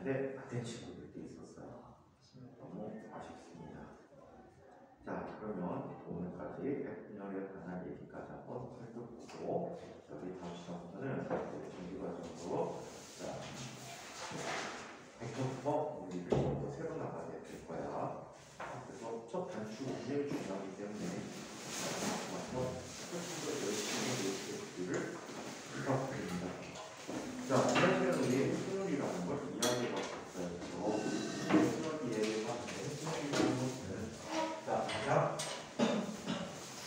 했는데 안 된 친구들도 있었어요. 너무 아쉽습니다. 자, 그러면 오늘까지 핵분열에 관한 얘기까지 한번 살펴보고 여기 다음 시간부터는 정규과정으로 벡터 물리를 또 새로 나가게 될 거야. 그래서 첫 단추가 굉장히 중요하기 때문에 와서 훨씬 더 열심히 노트를 부탁드립니다. 자, 지난 시간에 우리 핵분열이라는 걸 이야기해 봤었어요. 핵분열 이야기를 하는데 핵분열이라는 것은 가장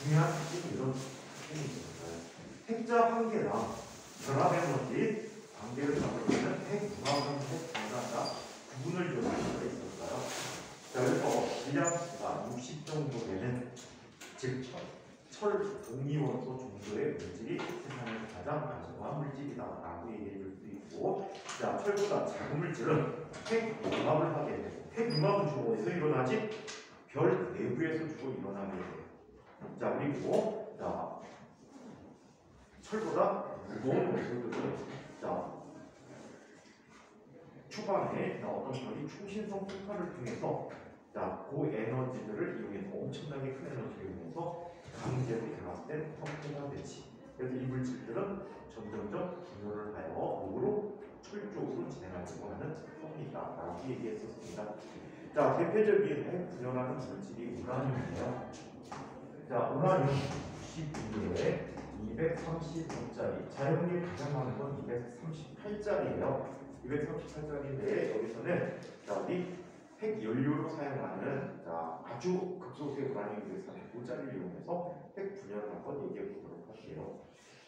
중요한 특징이 이런 특징이 있어요. 핵자 한 개랑 결합에너지 관계를 잡을 때는 핵융합과 핵분화가 구분을 지을 수가 있었어요. 자, 그래서 질량수가 60 정도 되는 즉 철 동위원소 정도의 물질이 세상에서 가장 안전한 물질이다라고 얘기해 줄 수 있고, 자, 철보다 작은 물질은 핵융합을 하게 되고, 핵융합은 주로 어디서 일어나지? 별 내부에서 주로 일어나게 돼요. 자, 그리고 자, 철보다 무거운 원소들은 자, 초반에 어떤 별이 초신성 폭발을 통해서 자, 고에너지들을 이용해서 엄청나게 큰 에너지를 이용해서 강제로 들어갔을 때 형태가 되지. 그래서 이 물질들은 점점점 분열을 하여 목으로 철 쪽으로 진행하려고 하는 성리다라고 얘기했었습니다. 자, 대표적인 핵분열하는 물질이 우라늄이에요. 자, 우라늄 92에 235짜리. 자연계에 가장 많은 건 238짜리예요. 238짜리인데 여기서는 자, 우리 핵연료로 사용하는 자, 아주 극소수의 우라늄 235짜리를 이용해서 핵분열을 한번 얘기해 보도록 할게요.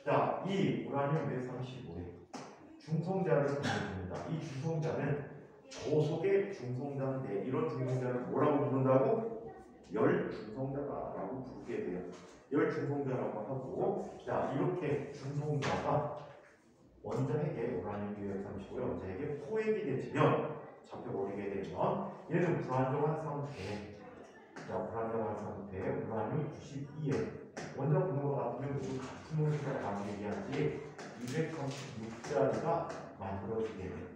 자, 이 우라늄 235에 중성자를 보내줍니다. 이 중성자는 저속의 중성자인데 이런 중성자를 뭐라고 부른다고? 열 중성자라고 부르게 돼요. 열 중성자라고 하고, 자, 이렇게 중성자가 원자핵의 우라늄 235에 원자핵의 포획이 되면 잡혀버리게 되면 얘는 불안정한 상태에, 자, 불안정한 상태에 우라늄 92에 원자 분모가 같으면 모두 같은 원소라고 얘기하지 236짜리가 만들어지게 돼요.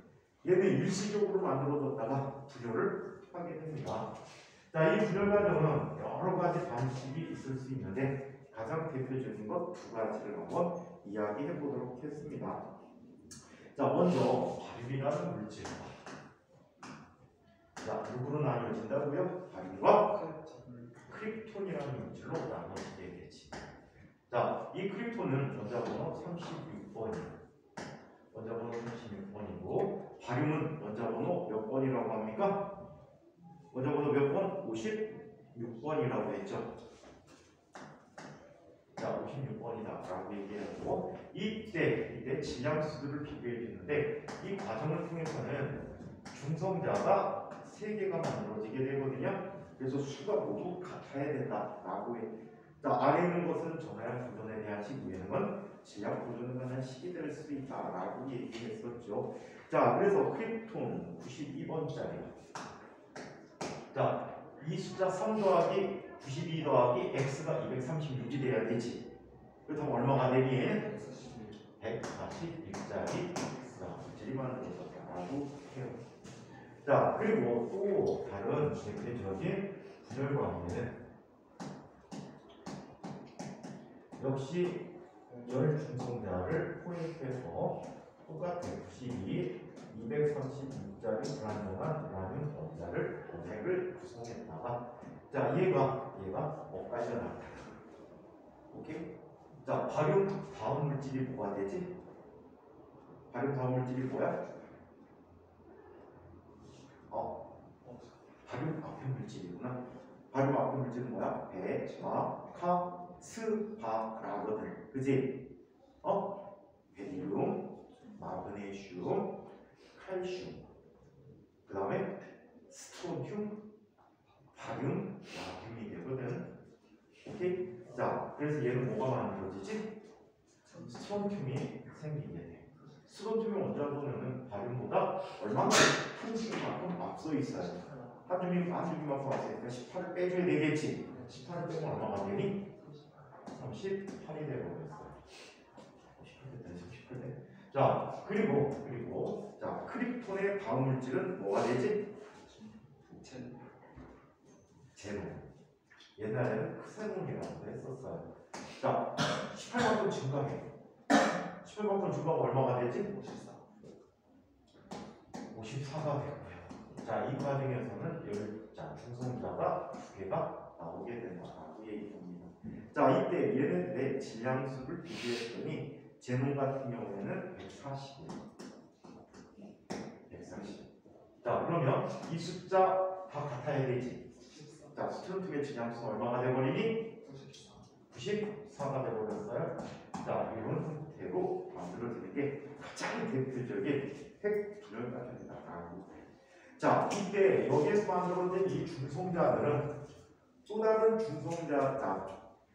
얘는 일시적으로 만들어졌다가 분열을 하게 됩니다. 자, 이 분열 과정은 여러 가지 방식이 있을 수 있는데 가장 대표적인 것 두 가지를 한번 이야기해 보도록 했습니다. 자, 먼저 바륨이라는 물질. 자, 누구로 나뉘어진다고요? 바륨과 크립톤이라는 물질로 나눠지게 되지. 자, 이 크립톤은 원자번호 36번이에요. 원자번호 36번이고, 바륨은 원자번호 몇 번이라고 합니까? 원자번호 몇 번? 56번이라고 했죠. 자, 56번이다 라고 얘기하고, 이때 질량수들을 비교해 주는데 이 과정을 통해서는 중성자가 3개가 만들어지게 되거든요. 그래서 수가 모두 같아야 된다라고 해. 자, 아래 있는 것은 전하량 보존에 대한 식, 위에는 건 질량 보존에 관한 식이 될 수 있다라고 얘기했었죠. 자, 그래서 크립톤 92번짜리. 자, 이 숫자 3 더하기 92 더하기 x가 236이 돼야 되지. 그렇다면 얼마가 되니? 146짜리 x가 물질이 만들어졌다라고 해요. 자, 그리고 또 다른 대표적인 분열 관계는 역시 열 중성자를 포획해서 똑같은 92, 236짜리 불안정한 우라늄 원자를 구성했다가, 자, 얘가 엇갈려나가요. 오케이? 자, 바륨 다음 물질이 뭐가 되지? 바륨 다음 물질이 뭐야? 바륨 앞에 물질이구나. 바륨 앞에 물질은 뭐야? 배, 마, 카, 스, 바, 라거들. 그지? 베리륨, 마그네슘, 칼슘, 그 다음에 스트론튬, 바륨, 나듐이 되거든. 오케이? 자, 그래서 얘는 뭐가 만들어지지? 스트론튬이 생기게 돼. 스트론튬의 원자번호는 바륨보다 얼마나 한 줌만큼 앞서 있어요. 한 줌만큼 앞서 있으니까 18을 빼줘야 되겠지. 18을 빼면 얼마가 되니? 38이 되어버렸어요. 18대. 자, 그리고 자, 크립톤의 이번에 다음 물질은 뭐가 되지? 제논. 옛날에는 크세논이라고 했었어요. 자, 18만큼 증가해. 18만큼 증가가 얼마가 되지? 54가 되고요. 자, 이 과정에서는 중성자가 2개가 나오게 된다라고 얘기합니다. 자, 이때 얘네들의 질량수를 비교했더니 제논 같은 경우에는 140이에요. 140. 자, 그러면 이 숫자 다 같아야 되지. 자, 스트론틱의 질량수는 얼마가 돼버리니? 94가 돼버렸어요. 자, 이런 형태로 만들어지는 게 가장 대표적인 핵 분열과정이다. 자, 이때 여기에서 만들어진 이 중성자들은 또 다른 중성자,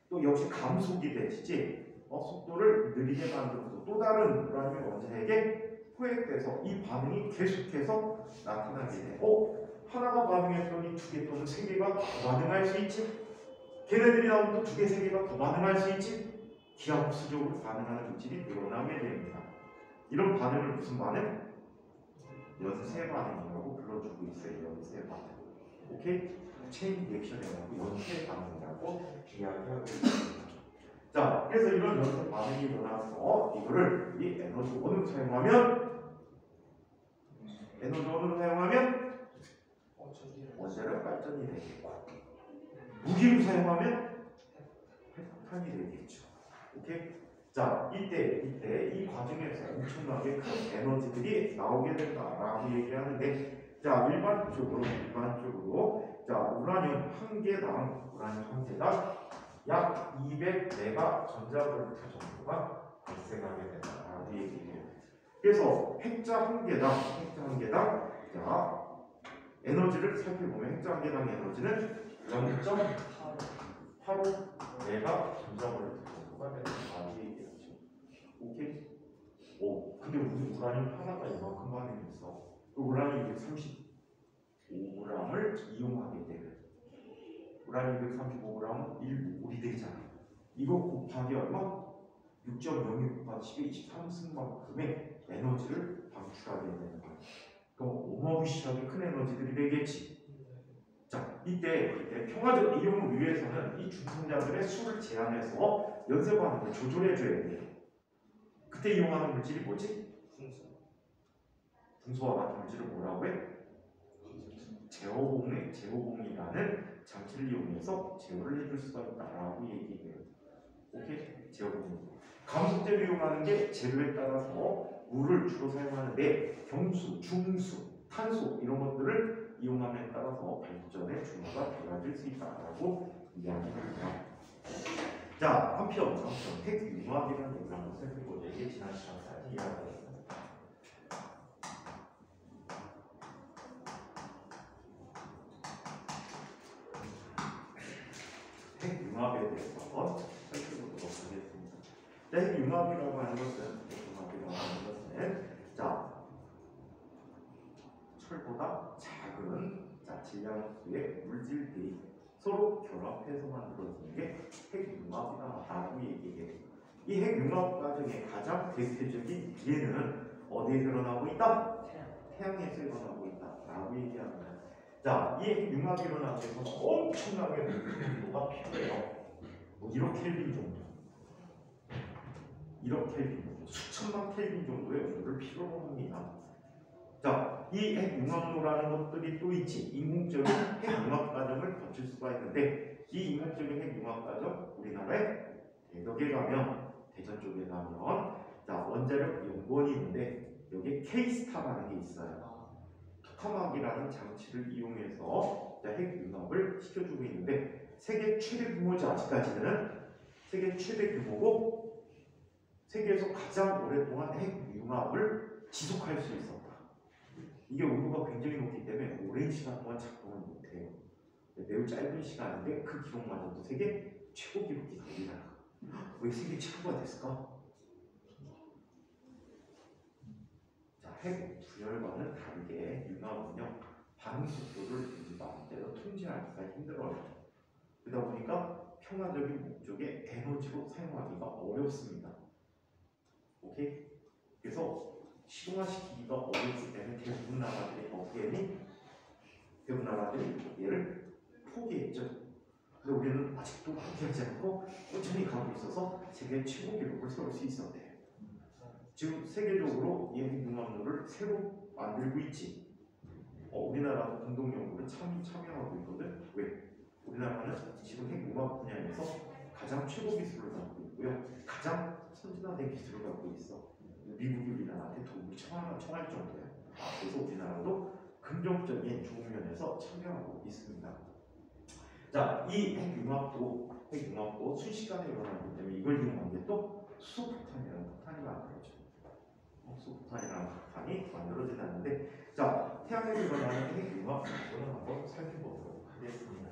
또 역시 감속이 되지, 속도를 느리게 만들어서 또 다른 우라늄 원자에게 포획돼서 이 반응이 계속해서 나타나게 돼. 하나가 반응했더니 2개 또는 3개가 더 반응할 수 있지. 걔네들이 나오면 또 2개, 3개가 더 반응할 수 있지. 기하급수적으로 반응하는 물질이 늘어나게 됩니다. 이런 반응을 무슨 반응? 연쇄 반응이라고 불러주고 있어요. 연쇄 반응. 오케이? 체인 리액션이라고 연쇄 반응이라고 이야기하고 있습니다. 자, 그래서 이런 연쇄 반응이 일어나서 이거를 이 에너지원을 사용하면 원자력 발전이 되겠고, 무기를 사용하면 핵폭탄이 되겠죠. 오케이? 자, 이때 이 과정에서 엄청나게 큰 에너지들이 나오게 된다라고 얘기하는데, 자, 일반적으로 자, 우라늄 한 개당 약 200메가 전자볼트 정도가 발생하게 된다라고 얘기해요. 그래서 핵자 한 개당 자, 에너지를 살펴보면 핵자 한 개당 에너지는 0.85메가 전자볼트 정도가 된다라고 얘기했죠. 오케이? 근데 우리 우라늄 하나가 이만큼 반응했어. 그 우라늄 235g을 이용하게 되면 우라늄 235g은 1몰이되잖아. 이거 곱하기 얼마? 6.06 곱하기 10의 23승만큼의 에너지를 방출하게 되는 거야. 그럼 어마무시하게 큰 에너지들이 되겠지. 자, 이때 평화적 이용을 위해서는 이 중성자들의 수를 제한해서 연쇄 반응을 조절해줘야 돼요. 그때 이용하는 물질이 뭐지? 중소와 같은 물질을 뭐라고 해? 제어봉이라는 장치를 이용해서 제어를 해줄 수가 있다라고 얘기해요. 오케이? 제어봉. 감속제를 이용하는 게 재료에 따라서 물을 주로 사용하는데 경수, 중수, 탄소 이런 것들을 이용함에 따라서 발전의 준호가 달라질 수 있다라고 이야기합니다. 자, 한편 핵융합이라는 얘기를 한번 살펴보죠. 이게 지난 시간까지 이야기했습니다. 핵융합에 대해서 한번 살펴보도록 하겠습니다. 핵융합이라고 하는 것은 자, 철보다 작은 질량수의 물질들이 서로 결합해서 만들어지는 게 핵융합이다라고 얘기해요. 이 핵융합 과정의 가장 대표적인 예는 어디에 일어나고 있다? 태양에서 일어나고 있다라고 얘기합니다. 자, 이 핵융합이 일어나기 위해서는 엄청나게 높은 온도가 필요해요. 뭐 1억 켈빈 정도, 1억 켈빈 정도, 수천만 켈빈 정도의 온도를 필요로 합니다. 자, 이 핵융합로라는 것들이 또 있지. 인공적인 핵융합 과정을 거칠 수가 있는데, 이 인공적인 핵융합 과정 우리나라에 대덕에 가면, 대전 쪽에 가면 원자력 연구원이 있는데 여기에 K스타라는 게 있어요. 토카막이라는 장치를 이용해서 핵융합을 시켜주고 있는데, 세계 최대 규모죠. 아직까지는 세계 최대 규모고 세계에서 가장 오랫동안 핵융합을 지속할 수 있었다. 이게 온도가 굉장히 높기 때문에 오랜 시간 동안 작동을 못해요. 매우 짧은 시간인데 그 기록마저도 세계 최고 기록이 됩니다. 왜 세계 최고가 됐을까? 자, 핵 분열과는 다르게 융합은요, 반응 속도를 마음대로 통제하기가 힘들어요. 그러다 보니까 평화적인 목적의 에너지로 사용하기가 어렵습니다. 오케이? 그래서 실용화시키기가 어렵기 때문에 대부분 나라들이 어떻게 했니? 대부분 나라들이 얘를 포기했죠. 근데 우리는 아직도 포기하지 않고 꾸준히 가고 있어서 세계 최고 기록을 세울 수 있었대요. 지금 세계적으로 이 핵융합로를 새로 만들고 있지. 우리나라도 공동 연구를 참여하고 있거든. 왜? 우리나라는 지금 핵융합 분야에서 가장 최고 기술을 갖고 있고요. 가장 선진화된 기술을 갖고 있어. 미국이 우리나라한테 도움을 청할 정도야. 그래서 우리나라도 긍정적인 좋은 면에서 참여하고 있습니다. 자, 이 핵융합도 순식간에 일어나기 때문에 이걸 이용한 게 또 수소폭탄이라는 폭탄이 만들어져. 수소폭탄이라는 폭탄이 만들어지는데, 자, 태양에서 일어나는 핵융합을 한번 살펴보도록 하겠습니다.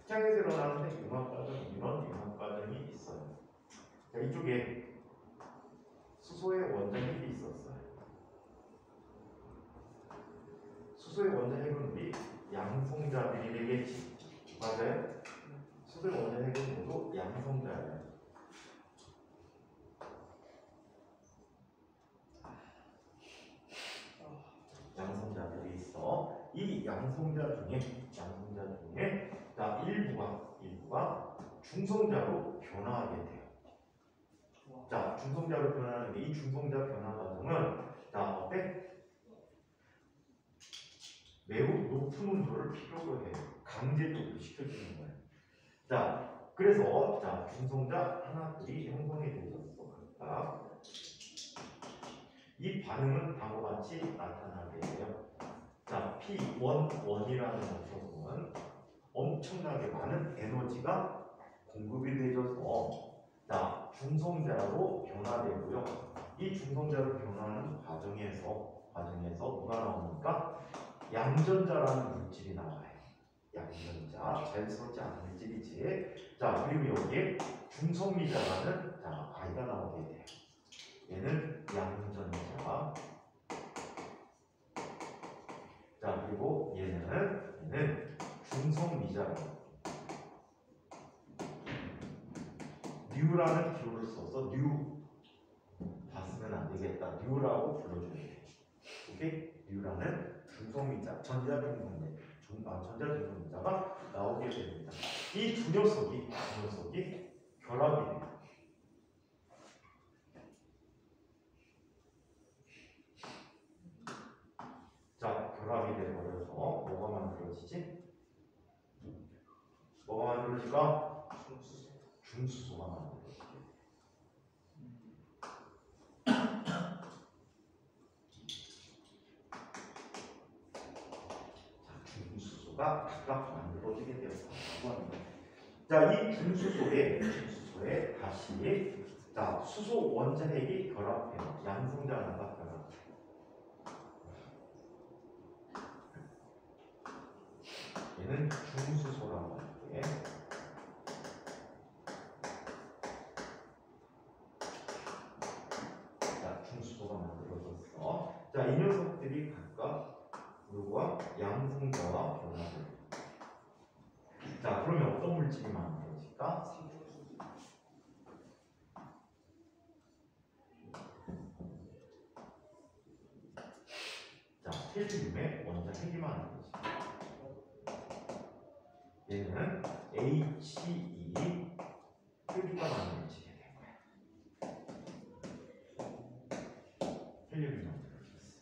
태양에서 일어나는 핵융합 과정, 이런 융합 과정이 있어요. 자, 이쪽에 수소의 원자핵이 있었어요. 수소의 원자핵은 우리 양성자들이 되겠지. 맞아요? 수소의 원자핵은 모두 양성자예요. 양성자들이 있어. 이 양성자 중에 자, 일부가 중성자로 변화하게 돼요. 자, 중성자로 변화하는데 이 중성자 변화 과정은 자, 어때? 매우 높은 온도를 필요로 해요. 강제적으로 시켜주는 거예요. 자, 그래서 자, 중성자 하나둘이 형성이 되었어. 각각. 이 반응은 다음과 같이 나타나게 돼요. 자, P11이라는 것은 엄청나게 많은 에너지가 공급이 되어서 자, 중성자로 변화되고요. 이 중성자로 변화하는 과정에서 누가 나옵니까? 양전자라는 물질이 나와요. 양전자, 자연스럽지 않은 물질이지. 자, 그리고 여기에 중성미자라는 자, 아이가 나오게 돼요. 얘는 양전자. 자, 그리고 얘는 중성미자라고. 뉴라는 기호를 써서 뉴 봤으면 안 되겠다. 뉴라고 불러줘야 돼. 오케이? 뉴라는 중성미자, 전자중성미자가 나오게 됩니다. 이 두 녀석이 결합이 돼요. 자, 결합이 되어버려서 뭐가 만들어지지? 뭐가 만들어질까? 중수소가 만들어지게 돼요. 자, 중수소가 각각 만들어지게 되었다고 합니다. 자, 이 중수소에 다시 자, 수소 원자핵이 결합해요. 양성자 하나가 결합해요. 얘는 중수소라고 할게. 자, 중수소가 만들어졌어. 자, 이 녀석들이 각각 누구와 양성자와 결합을. 자, 그러면 어떤 물질이 만들어질까? 자, 헬륨의 원자핵이 만들어집니다. 얘는 He 헬륨가 만들어지게 된 거야. 헬륨이 만들어졌어.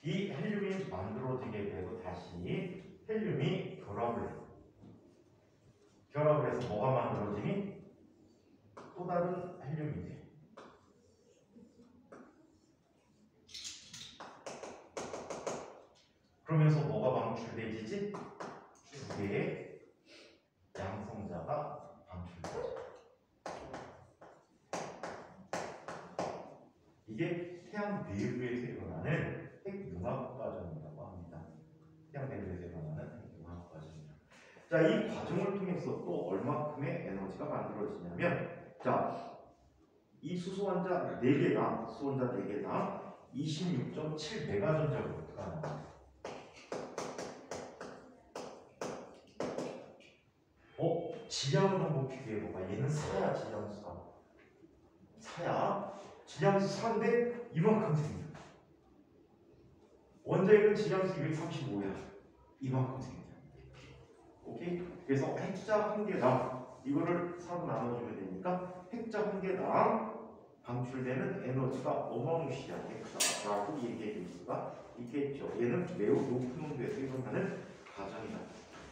이 헬륨이 만들어지게 되고 다시 헬륨이 결합을 해서 뭐가 만들어지니? 또 다른 헬륨이 돼. 그러면서 뭐가 방출되지지? 두 개의 양성자가 방출되죠. 이게 태양 내부에서 일어나는 핵융합 과정이라고 합니다. 태양 내부에서 일어나는 핵융합 과정이다. 자, 이 과정을 통해서 또 얼마큼의 에너지가 만들어지냐면, 자, 이 수소원자 4개당 26.7 메가전자볼트가 나옵니다. 질량을 한번 비교해봐봐. 얘는 사야, 질량수가. 질량수 4인데 이만큼 생겨. 원자에 있는 질량수 235야. 이만큼 생겨. 오케이? 그래서 핵자 한 개당 이거를 4로 나눠주면 되니까 핵자 한 개당 방출되는 에너지가 어마무시하게 크다라고 얘기해 줄 수가 있겠죠. 얘는 매우 높은 온도에서 일어나는 과정이다.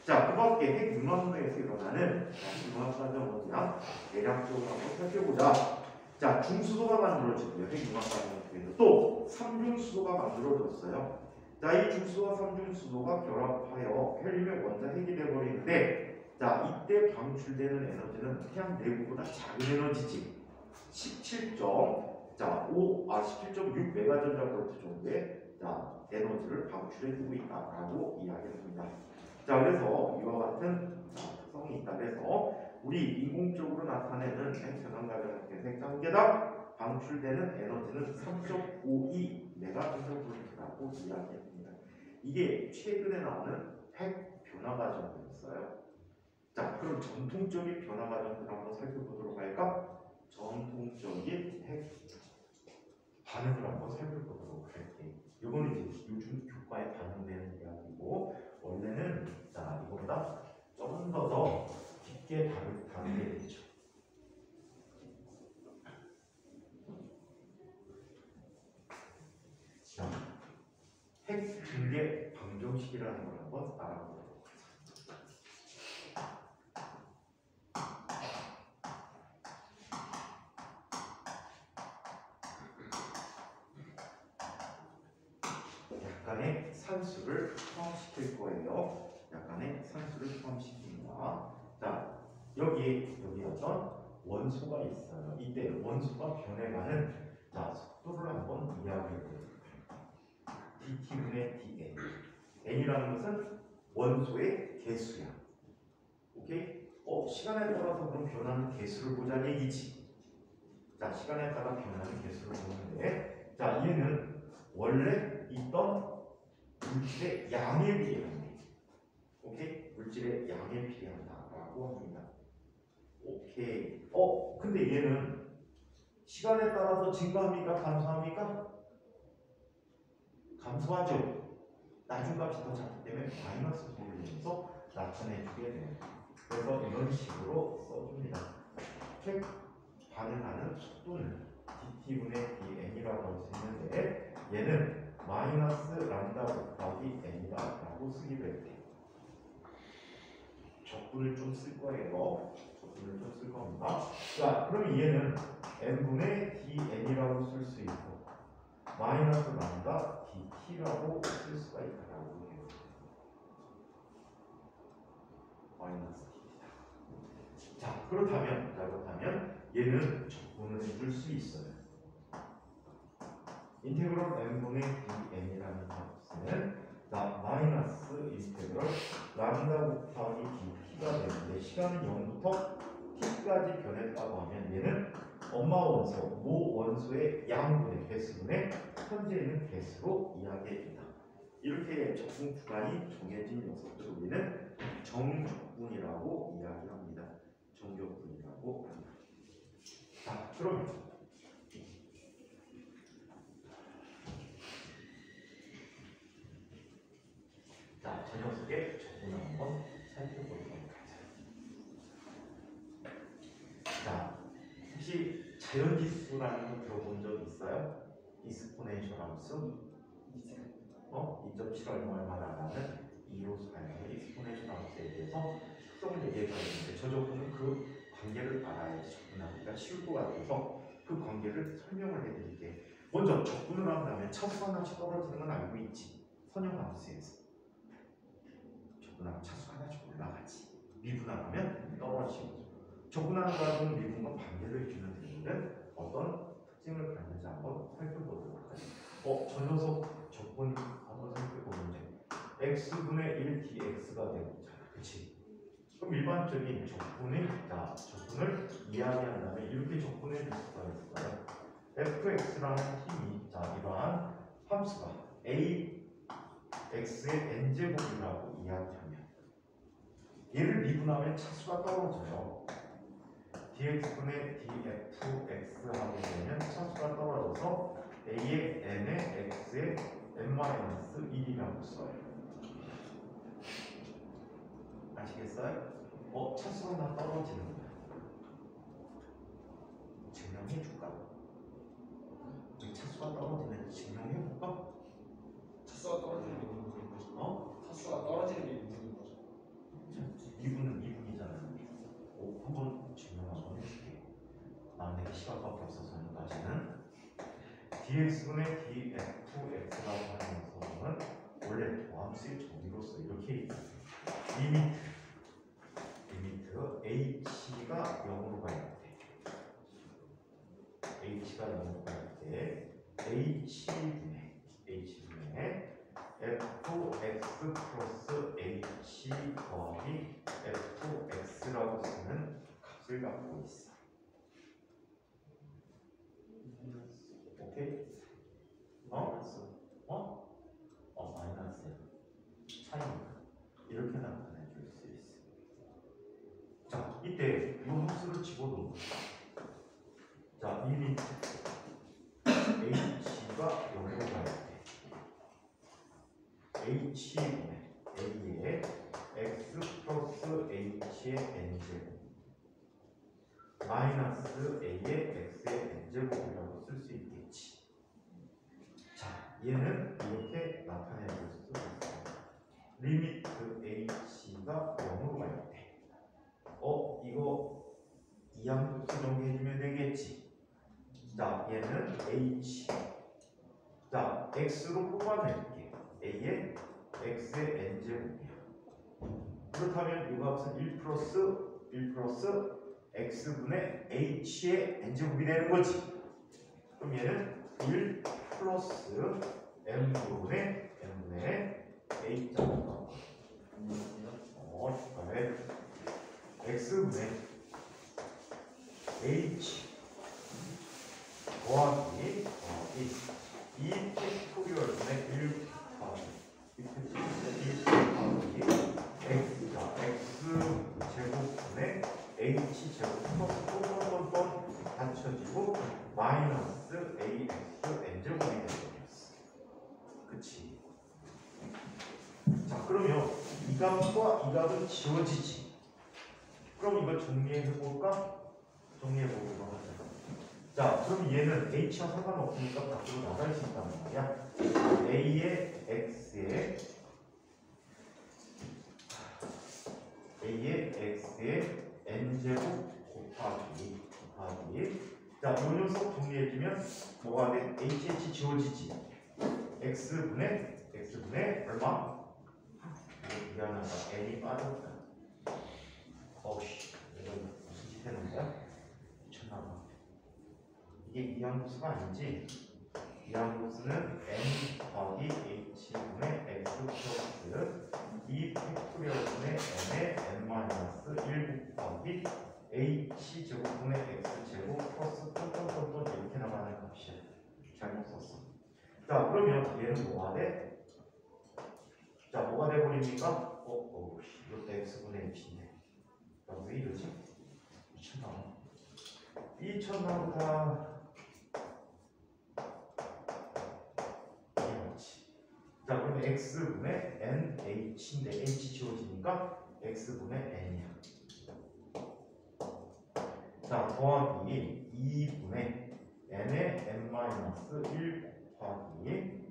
자, 그 밖에 핵 융합로에서 일어나는 융합 과정은 뭐냐? 대략적으로 한번 살펴보자. 자, 중수소가 만들어지고요. 핵 융합 과정에서 또 3중수소가 만들어졌어요. 자, 이 중수소와 3중수소가 결합하여 헬륨의 원자 핵이 되어버리는데, 자, 이때 방출되는 에너지는 태양 내부보다 작은 에너지지. 17.6 메가전자볼트 정도의 에너지를 방출해주고 있다라고 이야기합니다. 자, 그래서 이와 같은 특성이 있다. 그래서 우리 인공적으로 나타내는 핵전환 과정에서 핵단계당 방출되는 에너지는 3.52 메가전자볼트라고 이야기합니다. 이게 최근에 나오는 핵 변화 과정이었어요. 자, 그럼 전통적인 변화 과정을 한번 살펴보도록 할까? 전통적인 핵 반응을 한번 살펴보도록 할게. 이거는 이제 요즘 교과에 반영되는 이야기고, 원래는 이거보다 좀 더 깊게 다루게 되죠. 자, 핵 붕괴 방정식이라는 걸 한번 알아보도록 약간의 산수를 포함시킬 거예요. 약간의 산수를 포함시킵니다. 자, 여기 어떤 원소가 있어요. 이때 원소가 변해가는 속도를 한번 이야기해 보도록 할게요. dt분의 dn. n이라는 것은 원소의 개수야. 오케이? 시간에 따라서 그럼 변하는 개수를 보자는 얘기지. 자, 시간에 따라 변하는 개수를 보는데, 자, 얘는 원래 있던 물질의 양에 비례한다. 오케이? 물질의 양에 비례한다라고 합니다. 오케이. 근데 얘는 시간에 따라서 증가합니까? 감소합니까? 감소하죠. 나중값이 더 작기 때문에 마이너스 돌리면서 나타내주게 돼요. 그래서 이런 식으로 써줍니다. 핵 반응하는 속도는 dt분의 dn이라고 할 수 있는데, 얘는 마이너스 람다 곱하기 n이다라고 쓰기로 했대요. 적분을 좀 쓸 거예요. 적분을 좀 쓸 겁니다. 자, 그럼 얘는 n분의 dn이라고 쓸 수 있고, 마이너스 람다 dt라고 쓸 수가 있다라고 해요. 마이너스 dt다. 자, 그렇다면 얘는 적분을 해줄 수 있어요. 인테그럴 n분의 dn이라는 값은 마이너스 인테그럴 람다 곱하기 dt가 되는데, 시간은 0부터 t까지 변했다고 하면 얘는 엄마 원소, 모 원소의 양분의 개수분의 현재 있는 개수로 이야기합니다. 이렇게 적분 구간이 정해진 녀석들을 우리는 정적분이라고 이야기합니다. 정적분이라고 합니다. 자, 그러면 저 녀석의 적분을 한번 살펴보도록 하자. 자, 혹시 자연지수라는 거 들어본 적 있어요? 익스포넨셜 함수? 2.7 얼마라는 2로 사용하는 익스포넨셜 함수에 대해서 특성을 얘기해야 되는데, 저 적분은 그 관계를 알아야지 접근하기가 쉬울 것 같아서 그 관계를 설명을 해드릴게요. 먼저 적분을 한다면 차수 하나씩 떨어지는 건 알고 있지. 선형함수에서 적분하면 차수가 하나씩 올라가지. 미분하면 떨어지고. 적분하는 거하고는 미분과 반대로 해주는 데는 어떤 특징을 갖는지 한번 살펴보도록 하죠. 저 녀석 적분 한번 살펴보면 x분의 1 dx가 되고 있잖아. 그치? 그럼 일반적인 적분을 이야기한다면 이렇게 적분해 줄 수가 있어요. fx라는 힘이 이러한 함수가 a x의 n제곱이라고 이야기하면 얘를 미분하면 차수가 떨어져요. dx분의 dfx 하게 되면 차수가 떨어져서 a의 n의 x의 n-1이 써요. 아시겠어요? 차수가 나 떨어지는 거야. 증명해 줄까? 차수가 떨어지는지 증명해 볼까? 차수가 떨어지는 게 무슨 거죠? 차수가 떨어지는 게 무슨 거죠? 미분은 미분이잖아요. 한번 증명 한번 해줄게. 내가 시간밖에 없어서 여기까지는 dx분의 dfx라고 하는 녀석은 원래 도함수의 정의로서 이렇게 리미트 h가 0으로 가야 돼. h가 0으로 가야 돼. h분의 fx 플러스 h 더하기 fx라고 쓰는 값을 갖고 있어. 오케이? 마이너스야. 차이니까. 이렇게 나타내 줄 수 있어. 자, 이때 이 함수를 집어넣어. 자, 리미트 h가 0으로 가야 돼. h분의 a의 x 플러스 h의 n제곱 마이너스 a의 x의 n제곱이라고 쓸 수 있겠지. 자, 얘는 이렇게 나타내 줄 수 있어. 리미트 h가 0으로 갈 때 이거 이항수 정리해주면 되겠지. 자, 얘는 h. 자, x로 뽑아낼게. a의 x의 n제곱이야. 그렇다면 이 값은 1 플러스 x분의 h의 n제곱이 되는 거지. 그럼 얘는 1 플러스 m분의 a 자가 x분의 h 더하기 2 팩토리얼분의 1 더하기 x가 x제곱분의 h제곱 플러스 또 받쳐지고 마이너스 ax n제곱이 되는 거였어. 그치? 자, 그러면 이 값과 이 값은 지워지지. 그럼 이거 정리해볼까? 정리해보고 하자. 자, 그럼 얘는 h와 상관없으니까 밖으로 나갈 수 있단 말이야. a의 x의 n제곱 곱하기 자, 이 녀석 정리해주면 뭐가 돼? hh 지워지지. x분의 얼마? 미안하다. n이 빠졌다. 어우씨, 이거 무슨 짓 하는 거야? 미쳤나봐. 이게 이항수가 아니지. 이항수는 n 더하기 h분의 x 플러스 2 팩토리얼분의 n의 n-1 곱하기 h 제곱분의 x 제곱 플러스 똥똥똥똥 이렇게 나가는 값이야. 잘못 썼어. 자, 그러면 얘는 뭐가 돼? 자, 뭐가 돼버립니까? 이것도 x분의 h인데. 야, 왜 이러지? 미쳤나보다. 자, 그러면 x분의 nh인데 h 지워지니까 x분의 n이야. 자, 더하기 2분의 n의 n-1 곱하기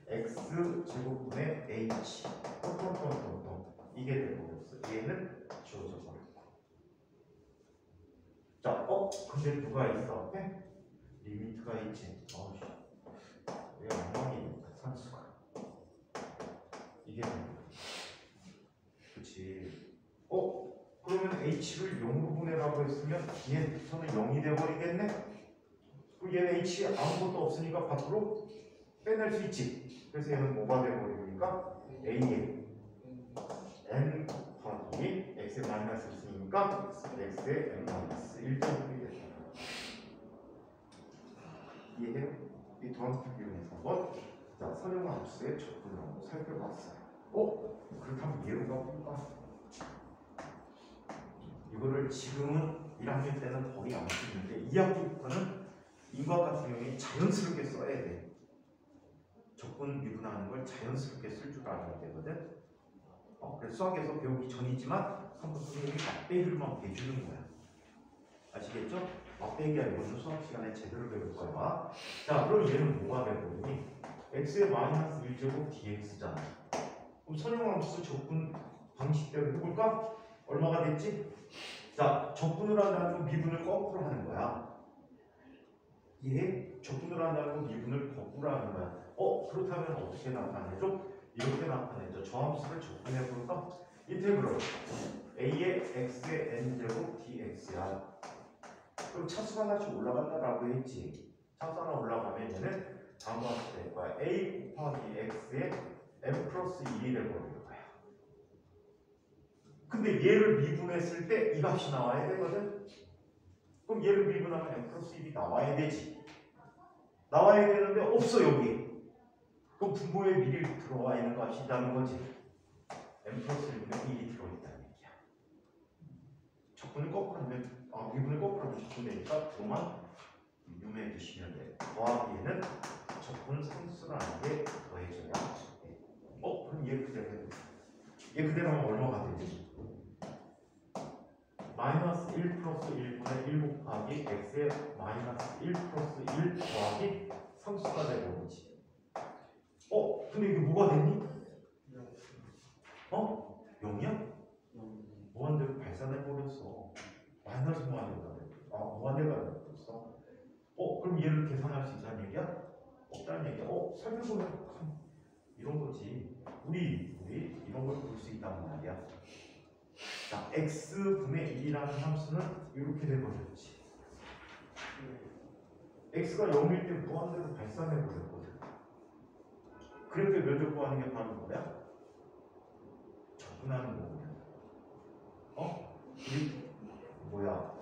x 제곱분의 h 똥똥똥똥똥 이게 되버렸어. 얘는 지워져 버렸고. 자, 근데 누가 있어 앞에? 리미트가 있지. 왜 엉망이니까 산수가 이게 그치. 그러면 h를 0으로 보내라고 했으면 얘부터는 0이 돼버리겠네. 그럼 얘는 h 아무것도 없으니까 밖으로 빼낼 수 있지. 그래서 얘는 뭐가 돼버리니까 a의 n 곱하기 x의 마이너스 있으니까 x의 n 마이너스 1.5이 됐다. 이해해요? 이 도함수를 이용해서 한번 선형 함수의 접근을 한번 살펴봤어요. 그렇다면 예로 가볼까? 이거를 지금은 1학년 때는 거의 안 쓰는데 2학기부터는 인과 같은 경우에 자연스럽게 써야 돼. 적분 미분하는 걸 자연스럽게 쓸 줄 알아야 되거든. 그래서 수학에서 배우기 전이지만 한번 선생님이 맛배기로만 해주는 거야. 아시겠죠? 맛배기 알고는 수학 시간에 제대로 배울 거야. 자, 그럼 얘는 뭐가 되거니? x의 마이너스 1제곱 dx잖아. 그럼 선형함수 적분 방식대로 해볼까? 얼마가 됐지? 자, 적분을 한다는 건 미분을 거꾸로 하는 거야. 얘 적분을 한다는 건 미분을 거꾸로 하는 거야. 그렇다면 어떻게 나타내죠? 이렇게 나타내죠. 저 함수를 적분해볼까? 인테그럴 a의 x의 n제곱 dx야. 그럼 차수가 하나씩 올라간다라고 했지. 차수 하나 올라가면 얘는 다음과 같이 될 거야. a 곱하기 x의 m 플러스 1이 되버릴 거야. 근데 얘를 미분했을 때 이 값이 나와야 되거든. 그럼 얘를 미분하면 m 플러스 1이 나와야 되지. 나와야 되는데 없어 여기. 그럼 분모에 미리 들어와 있는 값이 있다는 거지. m 플러스 1분의 1이 들어있다는 얘기야. 적분을 거꾸로 하면 미분을 거꾸로 하면 적분되니까 그만 유매해 주시면 돼. 더하기에는 적분 상수라는 게 더해져야 돼. 그럼 얘 그대로 해도 얘 그대로 하면 얼마가 되지? 마이너스 1 플러스 1분의 1 곱하기 x의 마이너스 1 플러스 1 더하기 상수가 되버리지. 근데 이게 뭐가 됐니? 0이야? 무한대로 발산해버렸어. 마이너스 무한대가 됐어. 무한대가 됐어. 그럼 얘를 계산할 수 있다는 얘기야? 없다는 얘기야. 살펴보면 이런 거지. 우리 이런 걸 볼 수 있단 말이야. 자, x분의 1이라는 함수는 이렇게 돼버렸지. x가 0일 때 무한대로 발산해버렸거든. 그럴 때 면적 구하는 게 바로 뭐야? 적분하는 거거든. 우리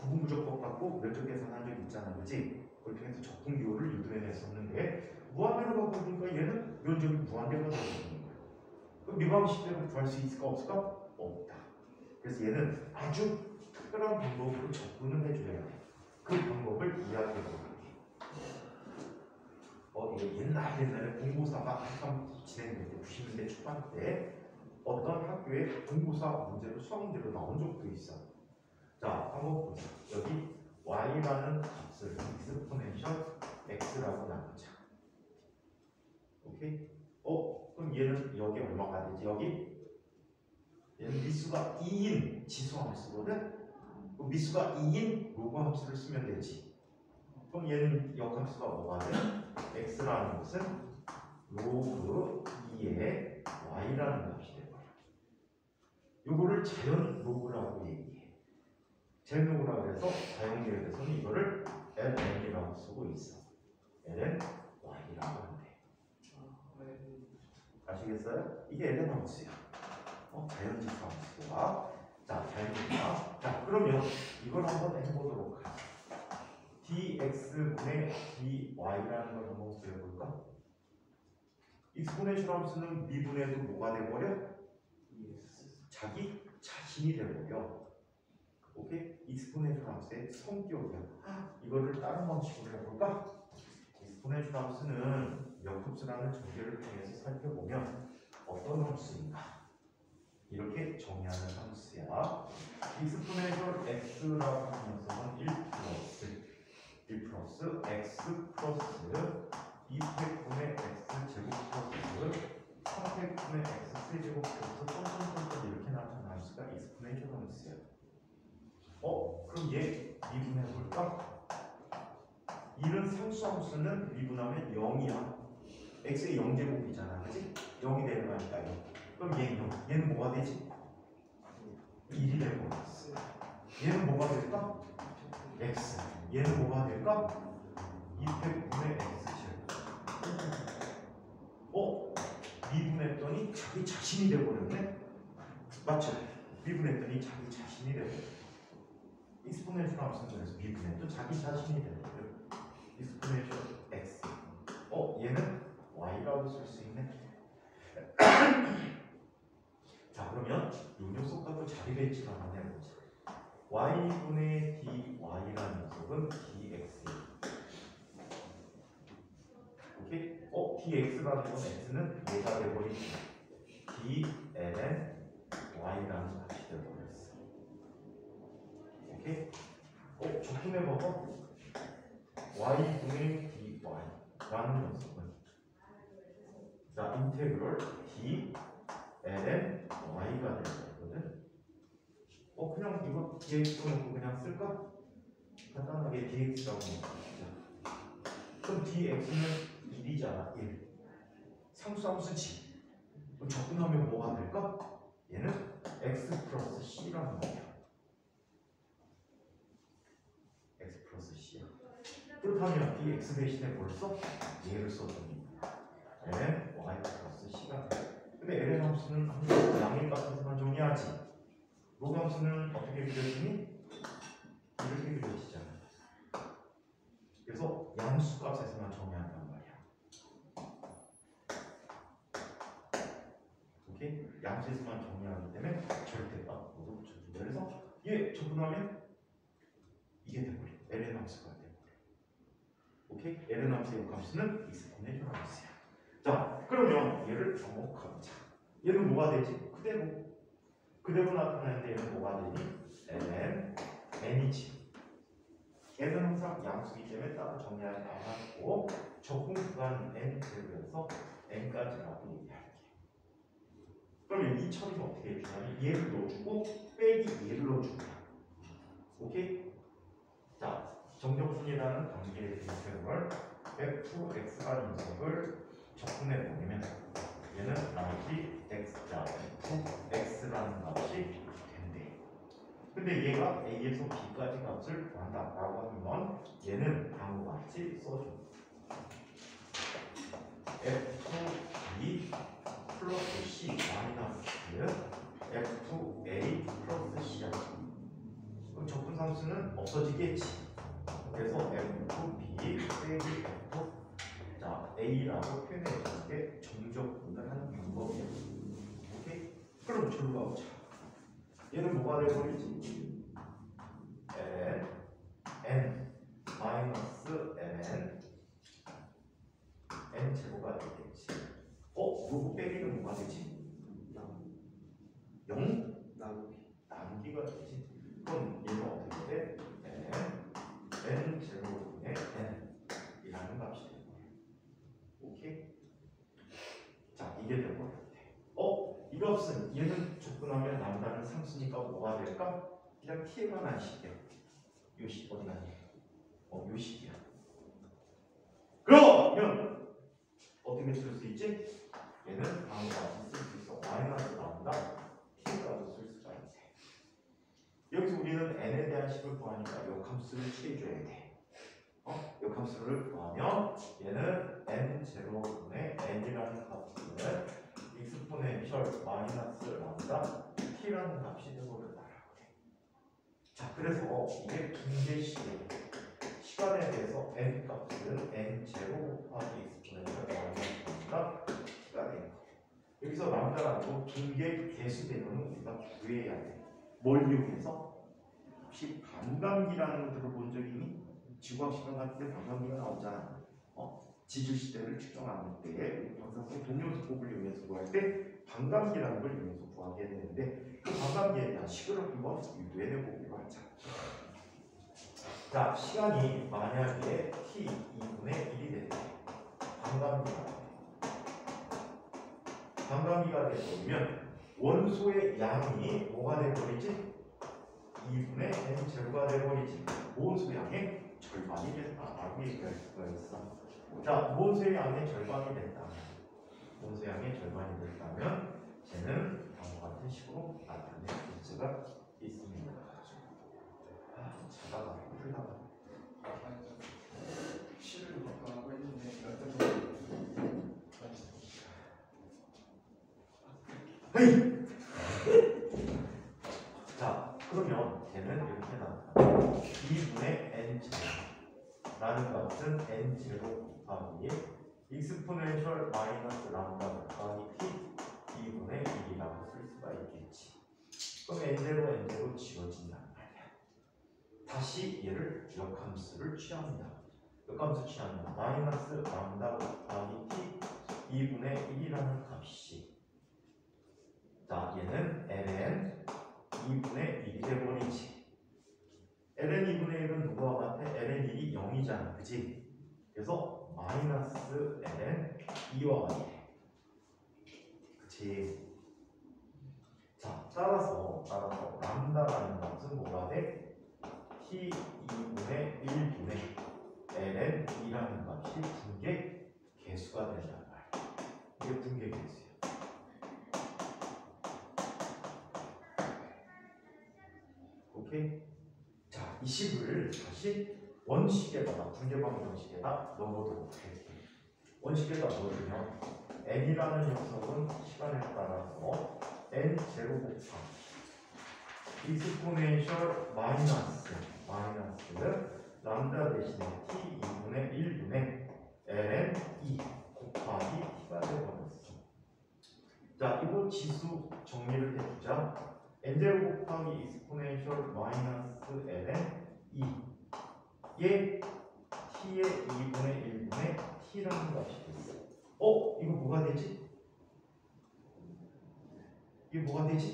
구분부적법 갖고 면적 계산한 적 있잖아, 그렇지? 그렇게 해서 적분 비율을 유도해냈었는데 무한대로 가보니까 얘는 면적이 무한대가 되는 거야. 그럼 이 방식대로 구할 수 있을까 없을까? 없다. 그래서 얘는 아주 특별한 방법으로 접근을 해줘야 돼. 그 방법을 이야기해볼게. 이게 옛날에 공고사가 한참 진행될 때 90년대 초반 때 어떤 학교에 공고사 문제로 수학 문제로 나온 적도 있어. 자, 한번 보자. 여기 y라는 값을 익스포넨셜 x라고 나누자. 오케이? 그럼 얘는 여기 얼마가 되지? 여기 얘는 미수가 2인 지수 함수거든? 미수가 2인 로그 함수를 쓰면 되지. 그럼 얘는 역함수가 뭐가 돼? x라는 것은 로그 2의 y라는 값이 돼버려. 요거를 자연 로그라고 얘기해. 자연 로그라고 해서 사용계획에서는 이거를 ln이라고 쓰고 있어. ln y라고 한대. 아시겠어요? 이게 ln 함수야. 자연지수 함수야. 자, 자연지수야. 자, 그러면 이걸 한번 해보도록 하자. dx분의 dy라는 걸 한번 그려볼까? 익스포넨셜 함수는 미분해도 뭐가 돼버려? 자기 자신이 돼버려. 오케이? 익스포넨셜 함수의 성격이야. 이거를 다른 방식으로 해볼까? 익스포넨셜 함수는 역급수라는 전개를 통해서 살펴보면 어떤 함수인가? 이렇게 정의하는 함수야. 익스포넨셜 x라고 하는 녀석은 1 플러스 x 플러스 2팩분의 x 제곱 플러스 3팩분의 x 세제곱 플러스 똥똥똥똥 이렇게 나타나는 함수가 익스포넨셜 함수야. 그럼 얘 미분해볼까? 이런 상수 함수는 미분하면 0이야. x의 0제곱이잖아, 그치? 0이 되는 거니까 0. 그럼 얘는 뭐가 되지? 1이 될 거야. 얘는 뭐가 될까? x. 얘는 뭐가 될까? 2팩분의 x제곱. 미분했더니 자기 자신이 돼버렸네? 맞죠? 미분했더니 자기 자신이 돼버려. 익스포넨셜 함수는 그래서 미분해도 자기 자신이 돼버려. 익스포넨셜 x. 얘는 y라고 쓸 수 있네. 자, 그러면 이 녀석하고 자리 배치를 한번 해보자. y분의 dy라는 녀석은 dx. 오케이? dx라는 건 x는 얘가 돼버리지. dln y라는 값이 되어버렸어. 오케이? 적분해봐봐. y분의 dy라는 녀석은 자, 인테그럴 d ln y가 되거든. 그냥 이거 dx 놓고 그냥 쓸까? 간단하게 dx라고 놓자. 그럼 dx는 1이잖아. 1. 상수함수지. 그럼 적분하면 뭐가 될까? 얘는 x 플러스 c라는 말이야. x 플러스 c야. 그렇다면 dx 대신에 뭘 써? 얘를 써줍니다. ln y 플러스 c가 돼. 근데 ln 함수는 항상 양의 값에서만 정리하지. 로그 함수는 어떻게 그려지니? 이렇게 그려지잖아. 그래서 양수 값에서만 정리한단 말이야. 오케이? 양수에서만 정리하기 때문에 절대값 모두 붙여준다. 그래서 얘 적분하면 이게 돼버려. ln 함수가 돼버려. 오케이? ln 함수의 역함수는 익스포넨셜 함수야. 자, 그러면 얘를 접목하자. 얘는 뭐가 되지? 그대로 나타나는데 얘는 뭐가 되니? ln n이지. n은 항상 양수이기 때문에 따로 정리하지 않았고 적분 구간 n 제곱에서 n까지라고 얘기할게. 그러면 이 처리는 어떻게 해주냐면 얘를 넣어주고 빼기 얘를 넣어주는 거야. 오케이? 자, 정적분이라는 관계의 인테그럴 fx라는 녀석을 적분해 보내면 얘는 나머지 x자 fx라는 값이 된대. 근데 얘가 a에서 b까지 값을 구한다라고 하면 얘는 다음과 같이 써줘. f2 플러스 c 마이너스 f2a 플러스 c야. 그럼 적분상수는 없어지겠지. 그래서 f2b 빼기 f 자 a라고 표현해주는 게 정적분을 하는 방법이야. 오케이? 그럼 절로 가보자. 얘는 뭐가 되어버리지? n 마이너스 n 제곱가 되겠지. 요거 빼기는 뭐가 되지? 0 나누기가 되지. 그럼 얘는 어떻게 돼? n 제곱분의 n 이라는 값이 되는 거야. 오케이? 자, 이게 되어버렸대. 이 값은 얘는 접근하면 남다른 상수니까 뭐가 될까? 그냥 t에 관한 식이야. 요 식 어디 가니? 요 식이야. 그러면 어떻게 쓸 수 있지? 얘는 다음과 같이 쓸 수 있어. 마이너스 람다 t라고 쓸 수가 있대. 여기서 우리는 n에 대한 식을 구하니까 역함수를 취해줘야 돼. 역함수를 구하면 얘는 n 제로분의 n이라는 값은 익스포넨셜 마이너스 람다 t라는 값이 되어버렸다라고 해. 자, 그래서 이게 분계식이에요. 시간에 대해서 n 값은 n 제로 곱하기 익스포넨셜 마이너스 람다 t가 되는 거예요. 여기서 람다라고 분계 개수 대로는 우리가 구해야 돼. 뭘 이용해서? 혹시 반감기라는 거 들어본 적 있니? 지구학 시간 같은 때 반감기가 나오잖아. 지질 시대를 측정하는 때에 방사성 동력수법을 이용해서 구할 때 반감기라는 걸 이용해서 구하게 되는데 그 반감기에 대한 식을 한번 유도해 보기로 하자. 자, 시간이 만약에 t 2분의 1이 됐대. 반감기가 되어버리면 원소의 양이 뭐가 되어버리지? 2분의 n 제곱가 되어버리지. 원소 양의 절반이 됐다라고 얘기할 수가 있어. 자, 원소의 양의 절반이 됐다. 원소 양의 절반이 됐다면 쟤는 다음과 같은 식으로 나타낼 수가 있습니다. 자다가 풀다가 실을 바꿔하고 했는데 헤이! 자, 그러면 걔는 이렇게 나타나. 2분의 n 제로라는 값은 n 제로 곱하기 익스포넨셜 마이너스 람다 곱하기 t 2분의 1이라고 쓸 수가 있겠지. 그럼 n0 지워진단 말이야. 다시 얘를 역함수를 취합니다. 역함수 취하면 마이너스 람다 곱하기 t 2분의 1이라는 값이 자 얘는 ln 2분의 1이 돼버리지. ln 2분의 1은 누구와 같아? ln 1이 0이잖아. 그치? 그래서 마이너스 ln 2와 같아. 그치? 자, 따라서 람다라는 값은 뭐가 돼? t 2분의 1분의 ln 2라는 값이 분계 개수가 된단 말이야. 이게 분계 개수야. 오케이? 자, 이 식을 다시 원식에다가 분계방 원식에다 넣어보도록 할게. 원식에다 넣으면 n이라는 녀석은 시간에 따라서 n 제로 곱하기 익스포넨셜 마이너스 람다 대신에 t 2분의 1분의 ln 2 곱하기 t가 되어버렸어. 자, 이거 지수 정리를 해보자. n 제로 곱하기 익스포넨셜 마이너스 ln 2 얘 t의 2분의 1분의 t라는 값이 됐어. 이거 뭐가 되지? 이게 뭐가 되지?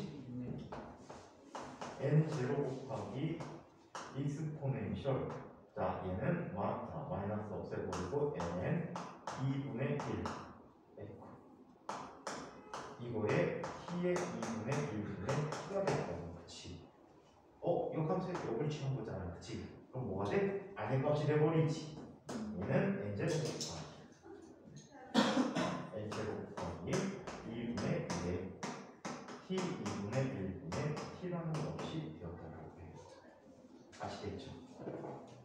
n 제로 곱하기 익스포넨셜 자 얘는 마이너스 없애버리고 n 2분의 1 이거에 t의 2분의 1분의 t가 됐다는 거지. 이거 값에 역을 취한 거잖아. 그치? 그럼 뭐가 돼? r의 값이 돼버리지. 얘는 n 제로 곱하기 n 제로 곱하기 2분의 1에 t 2분의 1분의 t라는 값이 되었다고 해요. 아시겠죠?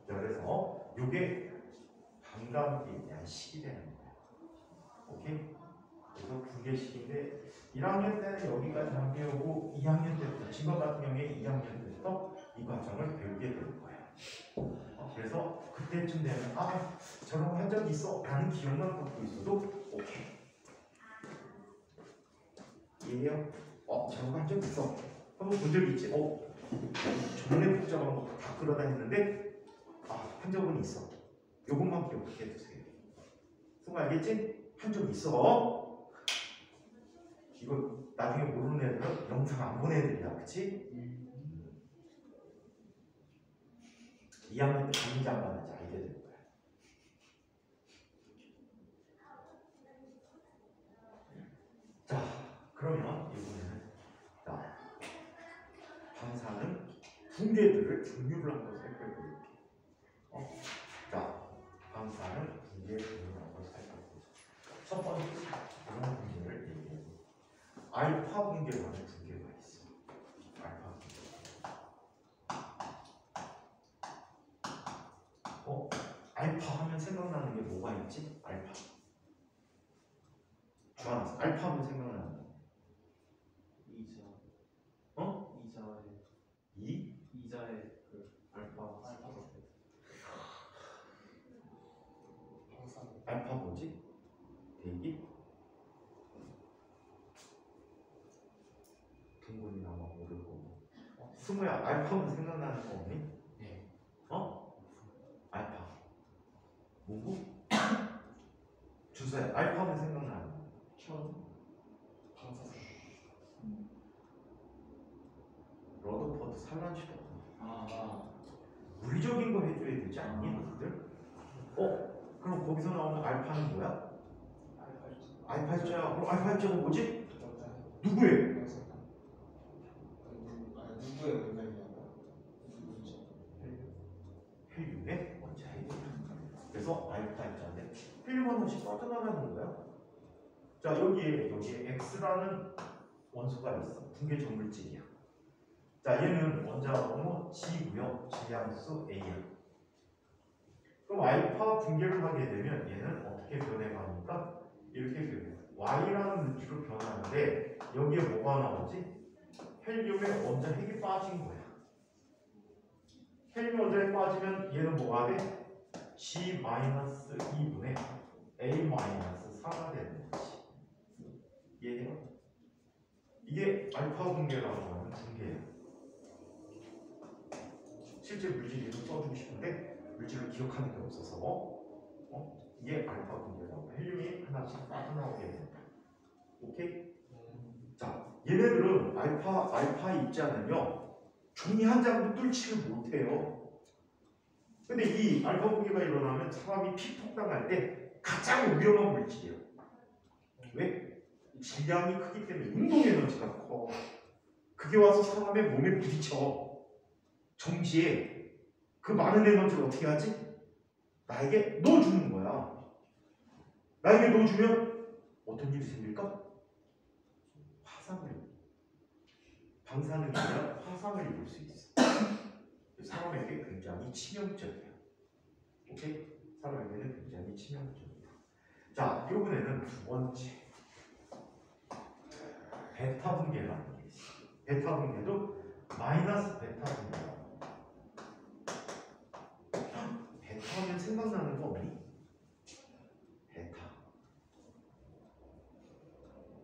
그래서 이게 반감기에 대한 식이 되는 거예요. 오케이? 그래서 분계식인데 1학년 때는 여기까지만 배우고 2학년 때부터 지금 같은 경우에 2학년 때부터 이 과정을 배우게 될 거예요. 그래서 그때쯤 되면 저런 거 한 적 있어 라는 기억만 갖고 있어도 오케이. 이해해요? 저런 거 한 적 있어. 한번 본 적 있지? 저번에 복잡한 거 다 끌어다녔는데 한 적은 있어. 요것만 기억해 두세요. 승우 알겠지? 한 적 있어. 이거 나중에 모르는 애들은 영상 안 본 애들이야. 그치? 2학년 때 강의장만 하지 알게 될 거야. 자, 그러면 이번에는 자, 방사능 붕괴들을 종류를 한번 살펴볼게요. 자, 방사능 붕괴 종류를 한번 살펴보자. 첫 번째 이런 붕괴를 얘기해요. 알파 붕괴라는 붕괴가 있어. 알파 붕괴. 알파 하면 생각나는 게 뭐가 있지? 알파. 주하나, 알파 하면 생각나는 거. 이자의 그 알파 알파 뭐지? 대기? 동군이 아마 모를 거고. 승우야, 알파면 생각나는 거 없니? 네. 알파. 뭐고? 주소야, 알파면 생각나는 거. 방사선 러더퍼드 산란시켰다. 물리적인 거 해줘야 되지 않니, 너희들? 그럼 거기서 나오는 알파는 뭐야? 알파 입자야. 그럼 알파 입자가 뭐지? 누구의? 누구의 원자이냐고? 헬륨의 원자핵. 그래서 알파 입자인데 헬륨 하나씩 빠져나가는 거야. 자, 여기에 X라는 원소가 있어. 붕괴 전물질이야. 자, 얘는 원자 번호 G고요. 질량수 A야. 그럼 알파 붕괴를 하게 되면 얘는 어떻게 변해갑니까? 이렇게 변해. Y라는 물질로 변하는데 여기에 뭐가 나오지? 헬륨의 원자핵이 빠진 거야. 헬륨 원자핵 빠지면 얘는 뭐가 돼? G-2분의 A-4가 되는 거지. 이해해요? 이게 알파 붕괴라고 하는 붕괴야. 실제 물질 이름 써주고 싶은데 물질을 기억하는 게 없어서 이게 알파 분계라고. 헬륨이 하나씩 빠져나오게 됩니다. 오케이? 자, 얘네들은 알파 입자는요 종이 한 장도 뚫지를 못해요. 근데 이 알파 분계가 일어나면 사람이 피폭당할 때 가장 위험한 물질이에요. 왜? 질량이 크기 때문에 운동 에너지가 커. 그게 와서 사람의 몸에 부딪혀. 정시에 그 많은 에너지를 어떻게 하지? 나에게 넣어주는 거야. 나에게 넣어주면 어떤 일이 생길까? 화상을, 방사능이 아니라 화상을 입을 수 있어. 사람에게 굉장히 치명적이야. 오케이? 사람에게는 굉장히 치명적이야. 자, 이번에는 두 번째 베타 분계라는 게 있어. 베타 분계도 마이너스 베타 분계라고. 베타하면 생각나는 거 없니? 베타.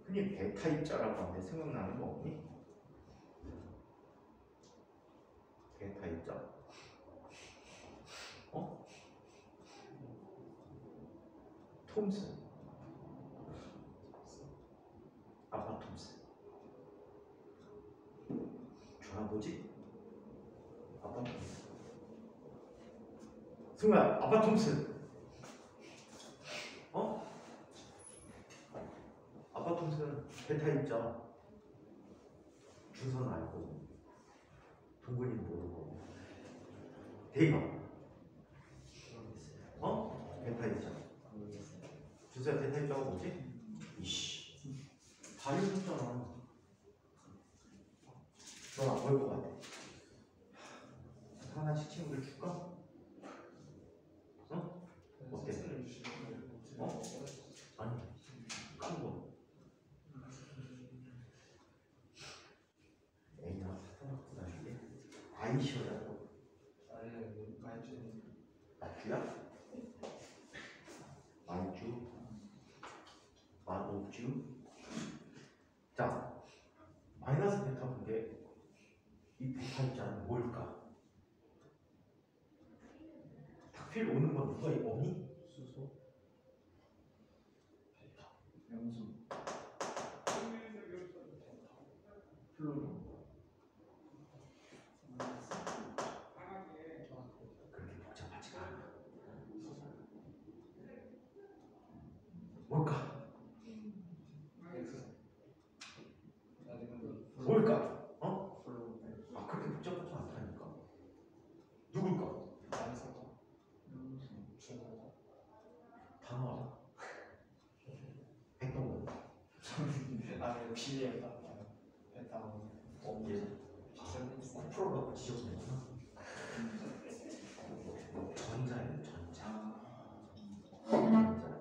흔히 베타 입자라고 하는데 생각나는 거 없니? 베타 입자. 어? 톰슨. 아빠 톰슨. 좋아보지? 아빠 톰슨. 승우야, 아빠 톰슨. 어? 아빠 톰슨 베타 입자. 주소는 알고 동근이는 모르고. 대입아. 어? 베타 입자. 주소야, 베타 입자가 뭐지? 이씨. 다 읽었잖아. 넌 안 볼 것 같아. 하나씩 친구들 줄까? 어? 어때? 어? 아니, 큰 거. 애나 사탕 나중에 아이시어라고. 마주야? 마주? 마오주? 자, 마이너스 베타 분계. 이 베타 입자는 뭘까? 탁필 오는 건 누가 오니? 수소? 베타. 염수. 플루로. 그렇게 복잡하지가 않아. 뭘까? 뭘까? 어? 아, 그렇게 복잡하지 않다니까. 누굴까? 단어하자. 백동원. 비례 베타. 얘 프로라고 지적했구나. 전자예요, 전자.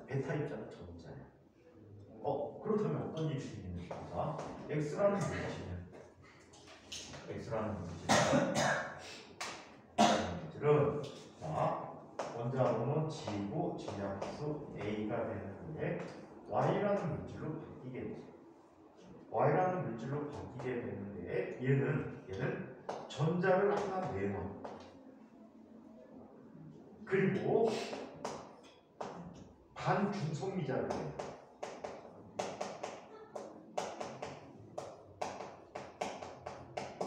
베타 입자는 전자야. 그렇다면 어떤 일이 생기는가? X라는 물질은 자, 원자로는 G고 질량수 A가 되는데 Y라는 물질로 바뀌게 돼. Y라는 물질로 바뀌게 되는데 얘는 전자를 하나 내놔. 그리고 반중성미자를 내.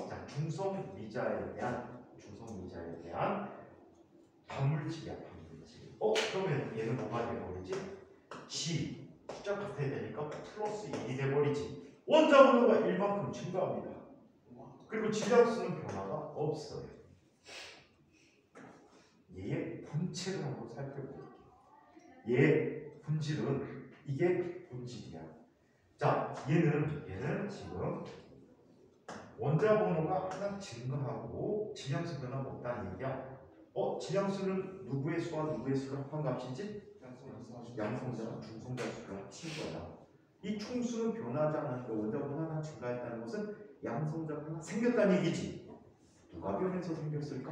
자, 중성미자에 대한 반물질이야, 반물질. 그러면 얘는 뭐가 돼버리지? G 숫자 같아야 되니까 플러스 1이 돼버리지. 원자 번호가 1만큼 증가합니다. 그리고 질량수는 변화가 없어요. 얘의 분체를 한번 살펴볼게요. 얘의 분질은 이게 분질이야. 자, 얘는 지금 원자 번호가 하나 증가하고 질량수 변화가 없다는 얘기야. 질량수는 누구의 수와 누구의 수를 합한 값이지? 양성자랑 중성자 수를 합친 거야. 이 총수는 변하지 않았는데 원자 번호 하나 증가했다는 것은 양성자가 하나 생겼다는 얘기지. 누가 변해서 생겼을까?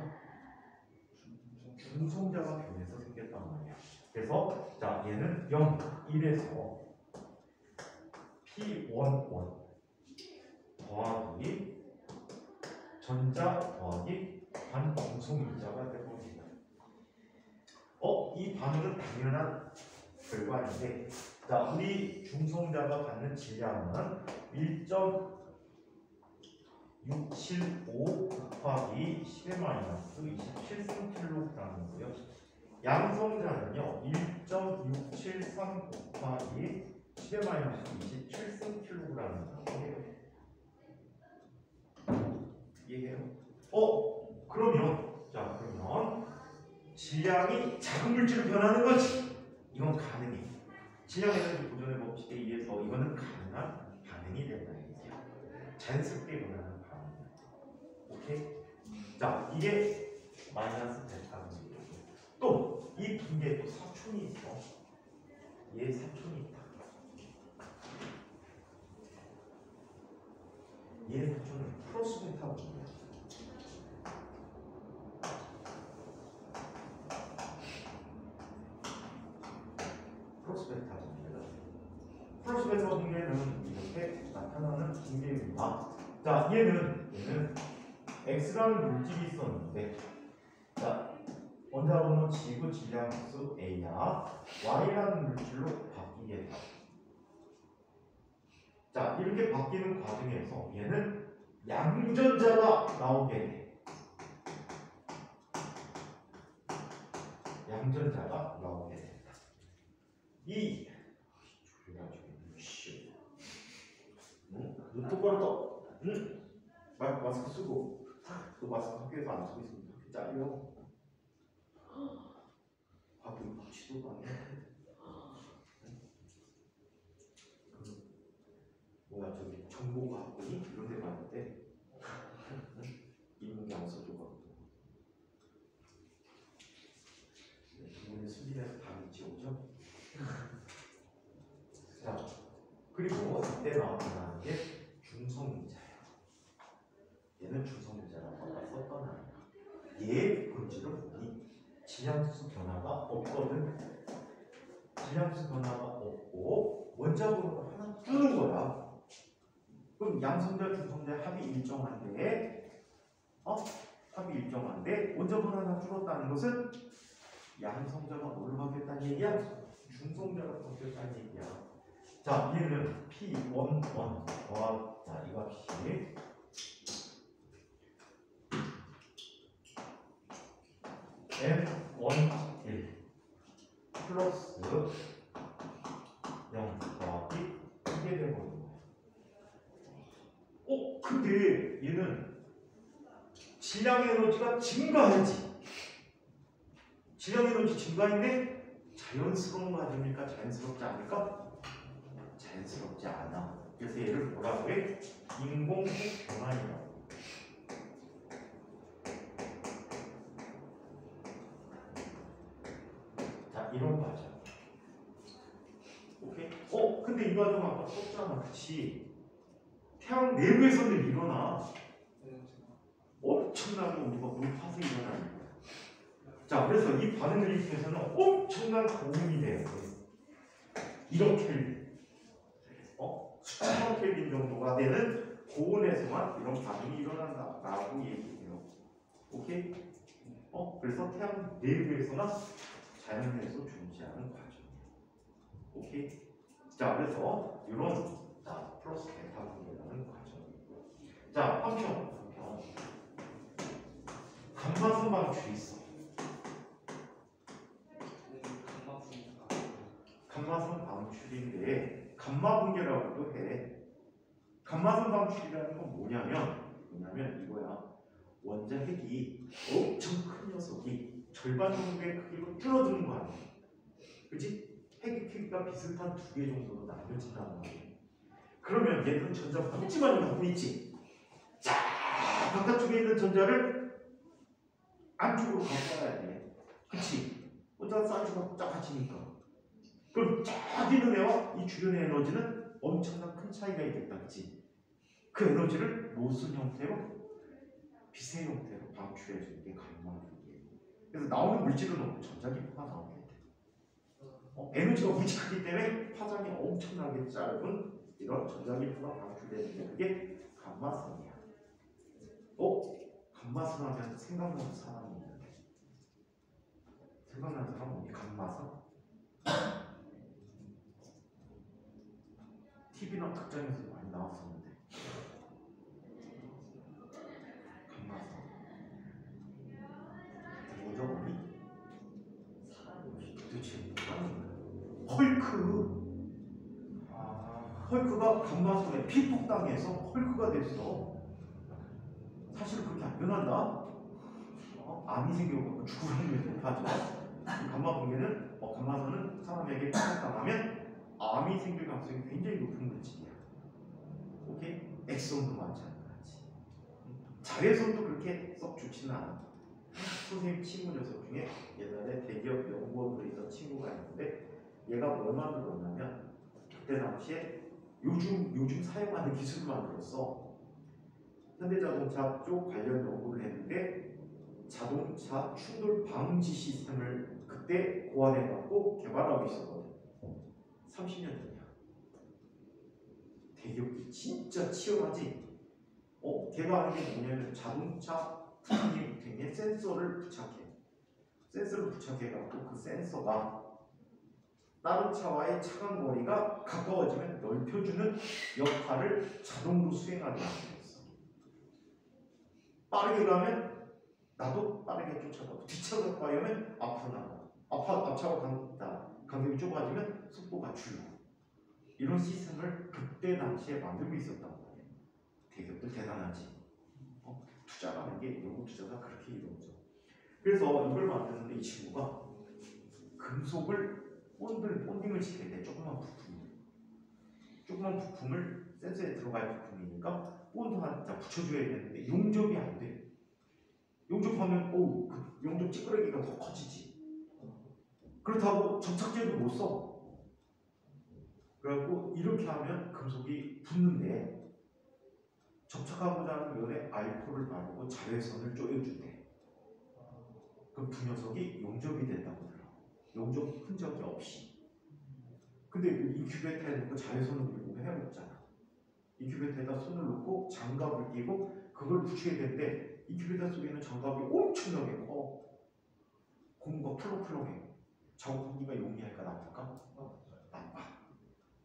중성자가 변해서 생겼단 말이야. 그래서 자, 얘는 0, 1에서 P11 더하기 전자 더하기 반중성미자가 되버립니다. 이 반응은 당연한 결과인데, 자, 우리 중성자가 갖는 질량은 1.675 곱하기 10의 마이너스 27cm이고요. 양성자는요 1.673 곱하기 10의 마이너스 27cmg이에요. 이해해요? 그러면 질량이 작은 물질로 변하는 거지. 이건 가능해. 질량 에너지 보존의 법칙에 의해서 이거는 가능한 반응이 된다 얘기야. 자연스럽게 변하는 반응. 오케이? 자, 이게 마이너스 델타 분계. 또 이 분계에 또 사촌이 있어. 얘 사촌이 있다. 얘 사촌은 플러스 델타 분계야. 플러스 델타 분계다. 플러스 델타 분계는 이렇게 나타나는 분계입니다. 자, 얘는 x라는 물질이 있었는데, 자, 원자로는 지구 질량수 A야 Y라는 물질로 바뀌게 돼. 자, 이렇게 바뀌는 과정에서 얘는 양전자가 나오게 돼. 양전자가 나오게 된다. 이 응? 눈 똑바로 떠. 응? 마스크 쓰고. 또 마스크 학교에서 안 쓰고 있으면 이렇게 잘려. 밥이 지도가 안 돼. 뭐야 저기 정보가 학원이 이런 데 갔는데 인문계 안 써줘가지고 이번에 수진에서 답이 지오죠. 자, 그리고 이때 나타나는 게 중성인자예요. 얘는 중성인자라고 아까 썼던 아이야. 얘 본질을 보니 질량수 변화가 없거든. 질량수 변화가 없고 원자번호가 하나 뜨는 거야. 그럼 양성자, 중성자 합이 일정한데, 합이 일정한데 원자번호 하나 줄었다는 것은 양성자가 뭘로 바뀌었다는 얘기야? 중성자가 바뀌었다는 얘기야. 자, 얘는 P11 더하기, 자, 이 값이 M11 플러스 0 더하기 이게 되거든요. 근데 얘는 질량 에너지가 증가하지. 질량 에너지 증가인데 자연스러운 거 아닙니까? 자연스럽지 않을까? 자연스럽지 않아. 그래서 얘를 뭐라고 해? 인공적 변화이라고. 자, 이런 과정. 오케이? 근데 이 과정 아까 썼잖아. 그치? 태양 내부에서는 일어나. 엄청나게 우리가 높아서 일어나는 거야. 자, 그래서 이 반응을 일으켜서는 엄청난 고온이 돼요. 이렇게 수천 켈빈 정도가 되는 고온에서만 이런 반응이 일어난다라고 얘기해요. 오케이? 그래서 태양 내부에서나 자연에서 존재하는 과정이에요. 오케이? 자, 그래서 이런 플러스 델타 분계라는 과정이고, 자, 한편 감마선 방출이 있어. 감마선 방출인데 감마 분계라고도 해. 감마선 방출이라는 건 뭐냐면 이거야. 원자핵이 엄청 큰 녀석이 절반 정도의 크기로 줄어드는 거 아니야. 그치? 핵의 크기가 비슷한 두 개 정도로 나눠진다는 말이야. 그러면 얘는 전자 복지만을 갖고 있지. 자, 바깥쪽에 있는 전자를 안쪽으로 갖고 와야 돼. 그치? 어쩌다 사이즈가 쫙 같으니까. 그럼 쫙 있는 애와 이 주변의 에너지는 엄청난 큰 차이가 있겠다. 그치? 그 에너지를 무슨 형태로? 빛의 형태로 방출해주는 게 감마분계예요. 그래서 나오는 물질은 없고 전자기파가 나오게 돼. 에너지가 무지하기 때문에 파장이 엄청나게 짧은 이런 전자기파가 방출되는데 그게 감마선이야. 감마선 하면 생각나는 사람이 있는데 생각나는 사람 어디 감마서? TV나 극장에서 많이 나왔었는데 감마서 뭐죠 거기? 도대체 뭐라는 거야? 헐크. 헐크가 감마선에 피폭당해서 헐크가 됐어. 사실 그렇게 안 변한다. 암이 생겨서 죽을 확률이 높아져. 감마선은 사람에게 피폭당하면 암이 생길 가능성이 굉장히 높은 물질이야. 오케이? 엑손도 마찬가지. 자외선도 그렇게 썩 좋지는 않아. 선생님 친구 녀석 중에 옛날에 대기업 연구원으로 있던 친구가 있는데 얘가 뭘 만들었냐면 그때 당시에 요즘 사용하는 기술을 만들었어. 현대자동차 쪽 관련 연구를 했는데 자동차 충돌 방지 시스템을 그때 고안해갖고 개발하고 있었거든. 30년 전이야. 대기업이 진짜 치열하지. 걔가 하는 게 뭐냐면 자동차 부팅에 센서를 부착해. 센서를 부착해갖고 그 센서가 다른 차와의 차간 거리가 가까워지면 넓혀주는 역할을 자동으로 수행하게 만들었어. 빠르게 가면 나도 빠르게 쫓아가고 뒤차가 가면 앞으로 나가. 앞차가 간격이 좁아지면 속도가 줄고. 이런 시스템을 그때 당시에 만들고 있었단 말이에요. 대기업들 대단하지. 투자라는 게 연구 투자가 그렇게 이루어져. 그래서 이걸 만드는데 이 친구가 금속을 본딩을 시킬 때 조그만 부품을 센서에 들어갈 부품이니까 본드 하나 붙여줘야 되는데 용접이 안 돼. 용접하면 그 용접 찌끄러기가 더 커지지. 그렇다고 접착제도 못 써. 그래갖고 이렇게 하면 금속이 붙는데 접착하고자 하는 면에 알코올을 바르고 자외선을 쪼여준대. 그럼 두 녀석이 용접이 된다고 들어. 용접 흔적이 없이. 근데 인큐베이터에 넣고 자외선을 물고 해먹잖아. 인큐베이터에다 손을 넣고 장갑을 끼고 그걸 붙여야 되는데 인큐베이터 속에 있는 장갑이 엄청나게 커. 고무가 풀렁풀렁해. 작업하기가 용이할까 나쁠까? 나빠.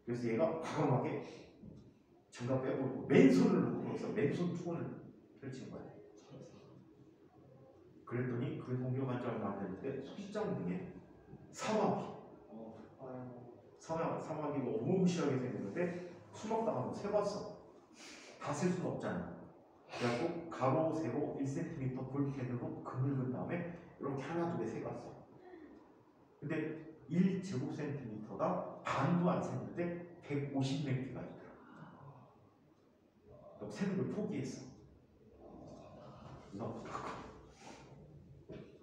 그래서 얘가 과감하게 장갑 빼버리고 맨손을 넣고 해서 맨손 투혼을 펼친 거야. 그랬더니 그 동료가 얼마 안 됐는데 소시장 등에 사마귀가 어마무시하게 생겼는데 수먹다가 한번 세봤어. 다 셀 수는 없잖아. 그래갖고 가로 세로 1cm 볼펜으로 금을 긋은 다음에 이렇게 하나 두 개 세봤어. 근데 1제곱센티미터가 반도 안 샜는데 150랭크가 있더라. 그럼 세는 걸 포기했어.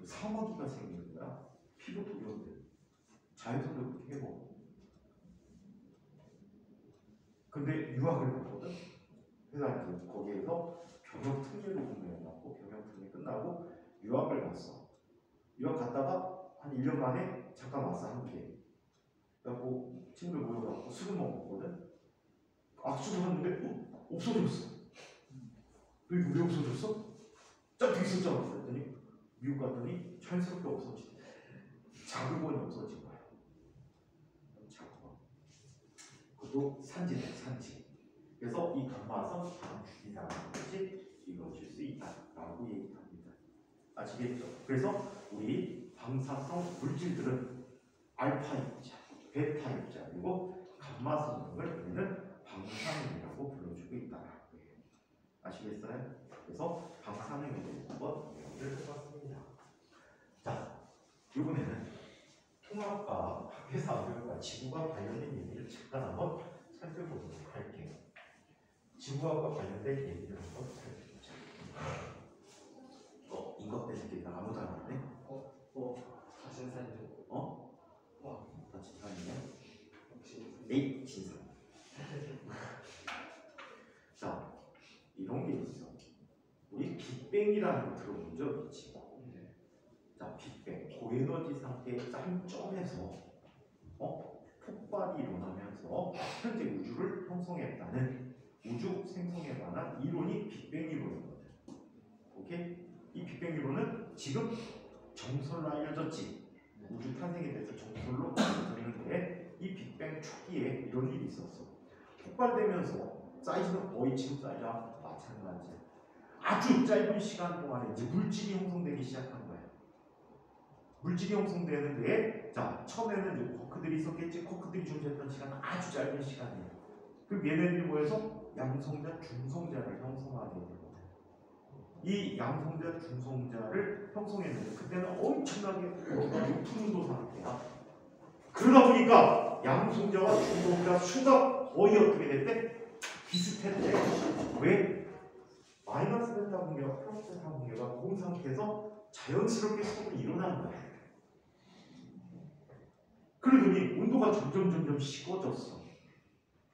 사마귀가 생기는 거야. 피도 부여인데 자외선도 그렇게 해보고. 근데 유학을 갔거든. 그래서 거기에서 병역 특례로 근무해갖고 병역 특례 끝나고 유학을 갔어. 유학 갔다가 한 1년 만에 잠깐 왔어, 한국에. 그래갖고 친구들 모여갖고 술을 먹었거든. 악수를 하는데 없어졌어. 왜 없어졌어? 짝도 있었잖아. 그랬더니 미국 갔더니 자연스럽게 없어지대. 자극원이 없어진 거야. 자극원. 그것도 산지네, 산지. 그래서 이 감마선 방출이라는 것이 이루어질 수 있다라고 얘기합니다. 아시겠죠? 그래서 우리 방사성 물질들은 알파 입자, 베타 입자, 그리고 감마 성능을 우리는 방사능이라고 불러주고 있다라고 해요. 아시겠어요? 그래서 방사능에 대해서 한번 이야기를 해봤습니다. 자, 이번에는 통합과 회사학과 지구과 관련된 얘기를 잠깐 한번 살펴보도록 할게요. 지구학과 관련된 얘기를 한번 살펴보자. 인격대 새끼들 아무도 안 왔네? 다 진산이죠. 다 진상이네? 역시 에이, 진상. 자, 이런 게 있어. 우리 빅뱅이라는 거 들어본 적 있지? 자, 빅뱅. 고에너지 상태의 짠 점에서 폭발이 일어나면서 현재 우주를 형성했다는 우주 생성에 관한 이론이 빅뱅 이론이거든. 오케이? 이 빅뱅 이론은 지금 정설로 알려졌지. 우주 탄생에 대해서 정설로 전했는데 이 빅뱅 초기에 이런 일이 있었어. 폭발되면서 사이즈는 거의 지금 사이즈와 마찬가지야. 아주 짧은 시간 동안에 이제 물질이 형성되기 시작한 거야. 물질이 형성되는데 자 처음에는 이제 쿼크들이 있었겠지. 쿼크들이 존재했던 시간은 아주 짧은 시간이에요. 그럼 얘네들이 모여서 양성자, 중성자를 형성하게 되고 이 양성자, 중성자를 형성했는데 그때는 엄청나게 높은 온도 상태야. 그러다 보니까 양성자와 중성자 수가 거의 어떻게 됐대? 비슷했대. 왜? 마이너스 델타 분계와 플러스 델타 분계가 고온 상태에서 자연스럽게 서로 일어난 거야. 그러더니 온도가 점점 식어졌어.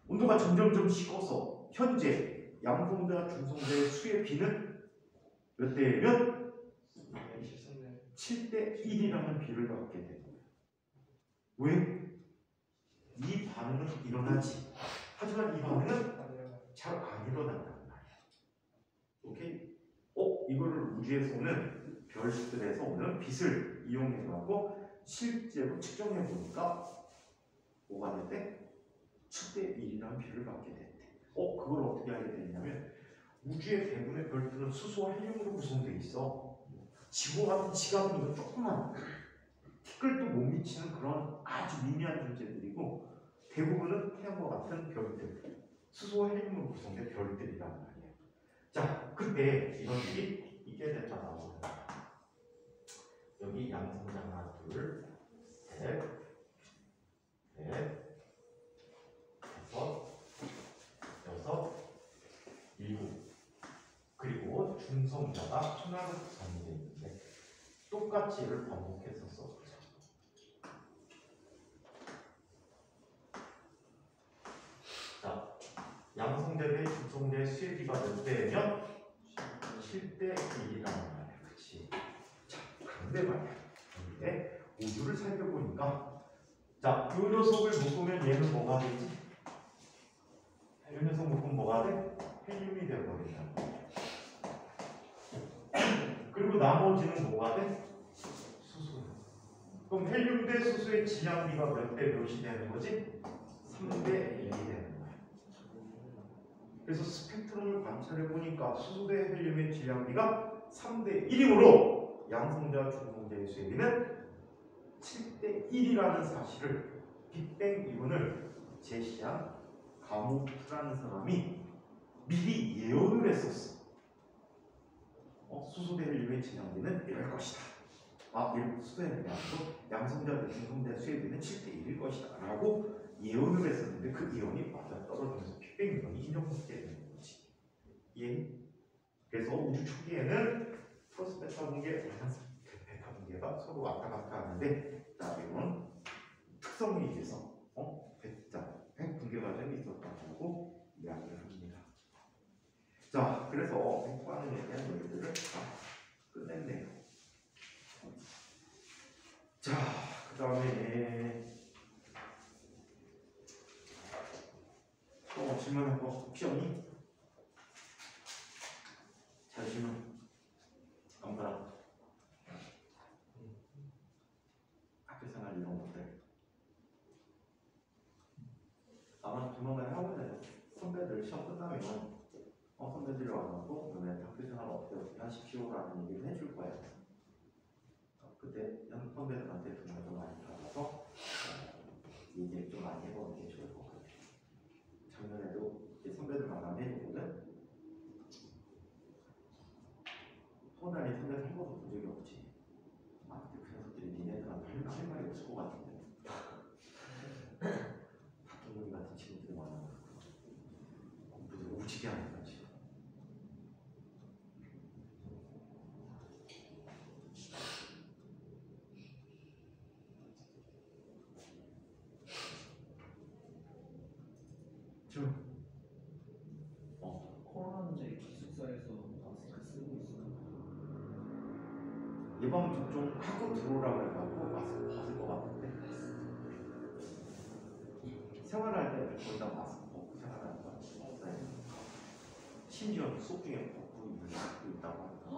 온도가 점점 식어서 현재 양성자, 중성자의 수의 비는 몇 대에 몇? 7대 1이라는 비를 갖게 된 거야. 왜? 이 반응은 일어나지. 하지만 이 반응은 잘 안 일어난단 말이야. 오케이? 이거를 우주에서 오는 별들에서 오는 빛을 이용해가지고 실제로 측정해 보니까 뭐가 됐대? 7대 1이라는 비를 갖게 됐대. 그걸 어떻게 알게 됐냐면 우주의 대부분의 별들은 수소와 헬륨으로 구성되어 있어. 지구 같은 지각은 이거 조그만 티끌도 못 미치는 그런 아주 미미한 존재들이고 대부분은 태양과 같은 별들, 수소와 헬륨으로 구성된 별들이란 말이에요. 자, 그때 이런 일이 있게 됐잖아. 여기 양성자 하나, 둘, 셋, 넷, 다섯, 여섯, 일곱. 그리고 중성자가 하나로 구성이 되어 있는데 똑같이 얘를 반복했었어. 자, 양성자 대 중성자의 수의 비가 몇 대면 7대 1이라는 말이야. 그치? 자, 그런데 말이야. 그런데 우주를 살펴보니까 자, 이 녀석을 묶으면 얘는 뭐가 되지? 이 녀석 묶으면 뭐가 돼? 헬륨이 되어버린다. 그리고 나머지는 뭐가 돼? 수소. 그럼 헬륨 대 수소의 질량비가 몇 대 몇이 되는 거지? 3대 1이 되는 거야. 그래서 스펙트럼을 관찰해 보니까 수소 대 헬륨의 질량비가 3대 1이므로 양성자, 중성자의 수비는 7대 1이라는 사실을 빅뱅 이론을 제시한 가모프라는 사람이 미리 예언을 했었어. 수소 대 헬륨의 질량비는 이럴 것이다. 이런 수소 대 헬륨이 아니고 양성자 대 중성자의 수비는 7대 1일 것이다 라고 예언을 했었는데 그 예언이 맞아 떨어지면서 빅뱅 이론이 인정받게 되는 거지. 예? 그래서 우주 초기에는 플러스 베타 분계, 마이너스 베타 분계가 서로 왔다 갔다 하는데 나중에는 특성에 의해서 베타 분계 과정이 있었다고 이야기를 합니다. 자, 그래서 백반에 대한 얘기들을 다 끝냈네요. 자, 그 다음에 또 질문한 거 혹시 없니? 잘 질문. 아무거나. 학교생활 이런 것들. 아마 조만간에 하고 있는 선배들 시험 끝나면 선배들이 와가지고 그러면 학교생활 어떻게 하십시오라는 얘기를 해줄 거예요. 그때 선배들한테 정말 좀 많이 받아서 얘기 좀 많이 해보는 게 좋을 것 같아요. 작년에도 선배들 만나면 해주거든. 소원단이 선배들 한 번도 본 적이 없지. 그때 그 녀석들이 니네들한테 할 말이 없을 것 같은데. 박동훈이 같은 친구들이 많아. 공부를 오지게 하니까 지금. 코로나인데 기숙사에서 마스크 쓰고 있어요. 예방 접종 하고 들어오라고 해가지고 마스크 벗을 것 같은데 생활할 때 거의 다 마스크 벗고 생활하는 거 같아요. 심지어 수업 중에 벗고 있는 학도 있다고 하니까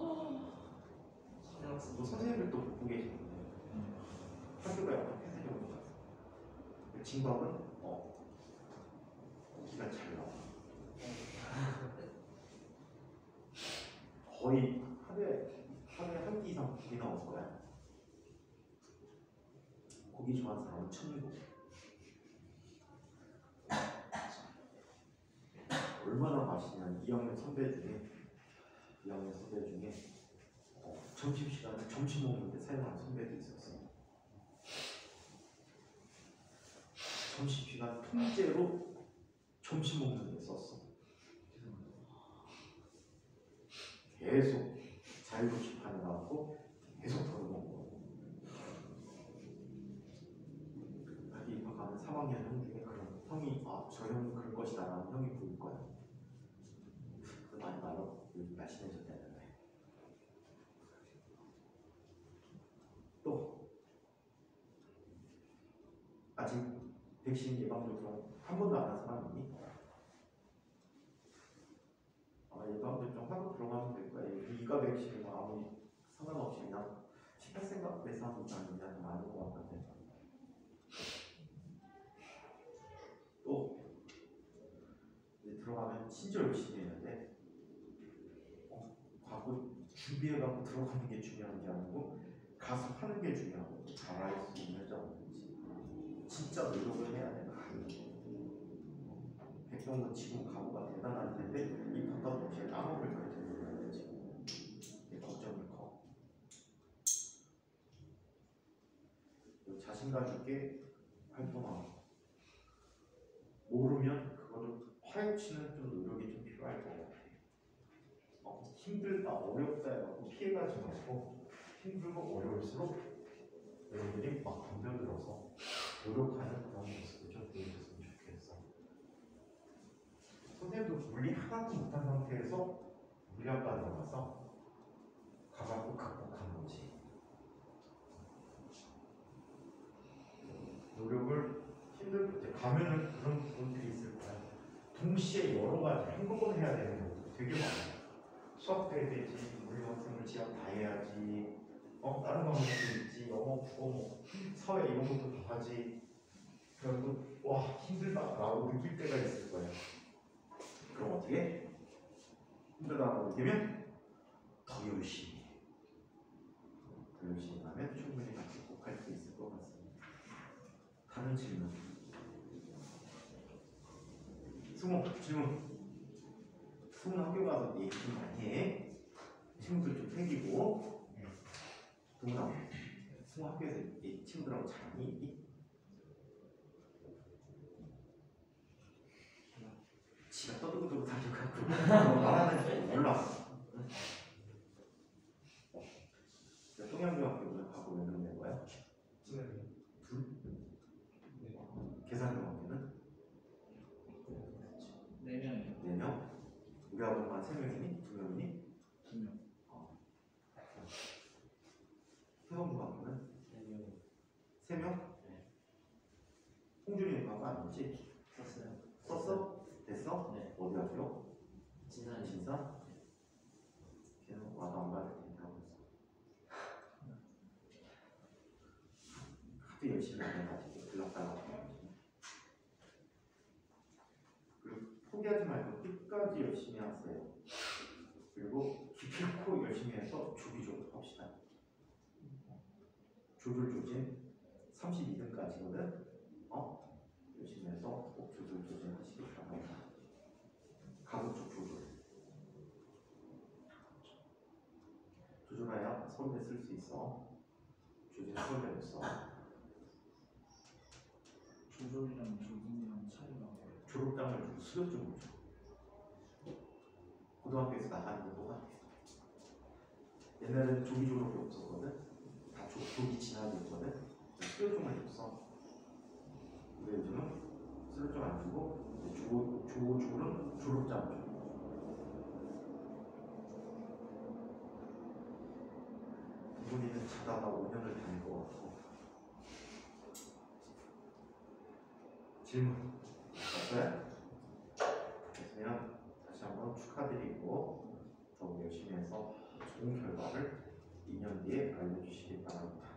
뭐 선생님들도 벗고 계시는데 학교가 약간 폐쇄적으로 갔어. 진박은 기가 잘 나와. 거의 하루에 한 끼 이상 고기 나올 거야. 고기 좋아하는 사람은 천국. 얼마나 맛있냐면 2학년 선배 중에 점심시간에 점심 먹는데 사용하는 선배도 있었어. 점심시간 통째로 점심 먹는 데 썼어. 계속 자율급식판에 나왔고 계속 덜어먹고. 여기 입학하는 3학년 형 중에 그런 형이 저 형은 그럴 것이다 라는 형이 보일 거야. 그거 많이 말아. 요즘 날씬해졌다는데. 또 아직 백신 예방접종 한 번도 안 한 사람 있니? 예방접종 하고 들어가면 될 거야. 이가 백신은 아무리 상관없이 그냥 18세인가 내사하고 있다는 아닌 것 같은데. 또 이제 들어가면 진짜 열심히 해야 돼. 과거 준비해갖고 들어가는 게 중요한 게 아니고 가서 하는 게 중요하고 잘할 수 있는지 없는지 진짜 노력을 해야 돼. 백성도 지금 각오가 대단할 텐데 이 바깥 없이 까먹을 것 같은 지금 걱정이 커. 자신감 있게 활동하고 모르면 그거를 파헤치는 좀 노력이 좀 필요할 것 같아. 힘들다 어렵다 해갖고 피해가지 말고 힘들고 어려울수록 여러분들이 막 덤벼들어서 노력하는 그런 모습을 좀 보여줬으면 좋겠어. 선생님도 물리 하나도 못한 상태에서 물리학과 들어가서 가갖고 극복한 거지. 노력을 힘들 때 가면은 그런 부분들이 있을 거야. 동시에 여러 가지 한꺼번에 해야 되는 경우도 되게 많아. 수학도 해야 되지, 물리학생을 지학 다 해야지, 다른 과목도 있지, 영어, 국어, 뭐 사회 이런 것도 다 하지. 그래서 와 힘들다라고 느낄 때가 있을 거야. 그럼 어떻게? 힘들다고 느끼면 더 열심히 하면 충분히 극복할 수 있을 것 같습니다. 다른 질문. 승우 학교 가서 얘기 좀 많이 해. 친구들 좀 새기고. 동훈아, 승우 학교에서 친구들하고 잘하니? 지가 떠들고 다녀가지고 말하는 게 몰라. 동양중학교는 가고 몇 명 된 거야? 둘? 계산중학교는? 4명이요. 4명? 우리 학원만 3명이니? 2명이니? 2명. 효성중학교는? 4명. 3명? 네. 홍준이 과거 아니지? 썼어요. 썼어? 됐어? 네. 어디 학교? 진산. 진산? 걔는 와도 안 받을 텐데 하고 있어. 하도 열심히 안 해가지고 들렀다가 그리고 포기하지 말고 끝까지 열심히 하세요. 그리고 기필코 열심히 해서 조기조기 합시다. 조졸조진 32등까지거든. 열심히 해서 꼭 조졸조진 하시길 바랍니다. 가급적 조졸해야 서울대 쓸 수 있어. 조진 서울대 못 써. 조졸이랑 조진이랑 차이가 뭐예요? 졸업장을 주고 수료증을 줘. 고등학교에서 나가는 거 똑같아. 옛날에는 조기 졸업이 없었거든. 다 조기 진학이었거든. 수료증을 줬어. 근데 요즘은 수료증 안 주고 조졸은 졸업장 줘. 부모님은 자다가 5년을 다닐 것 같아. 질문 없어요? 됐으면 다시 한번 축하드리고 더 열심히 해서 좋은 결과를 2년 뒤에 알려주시기 바랍니다.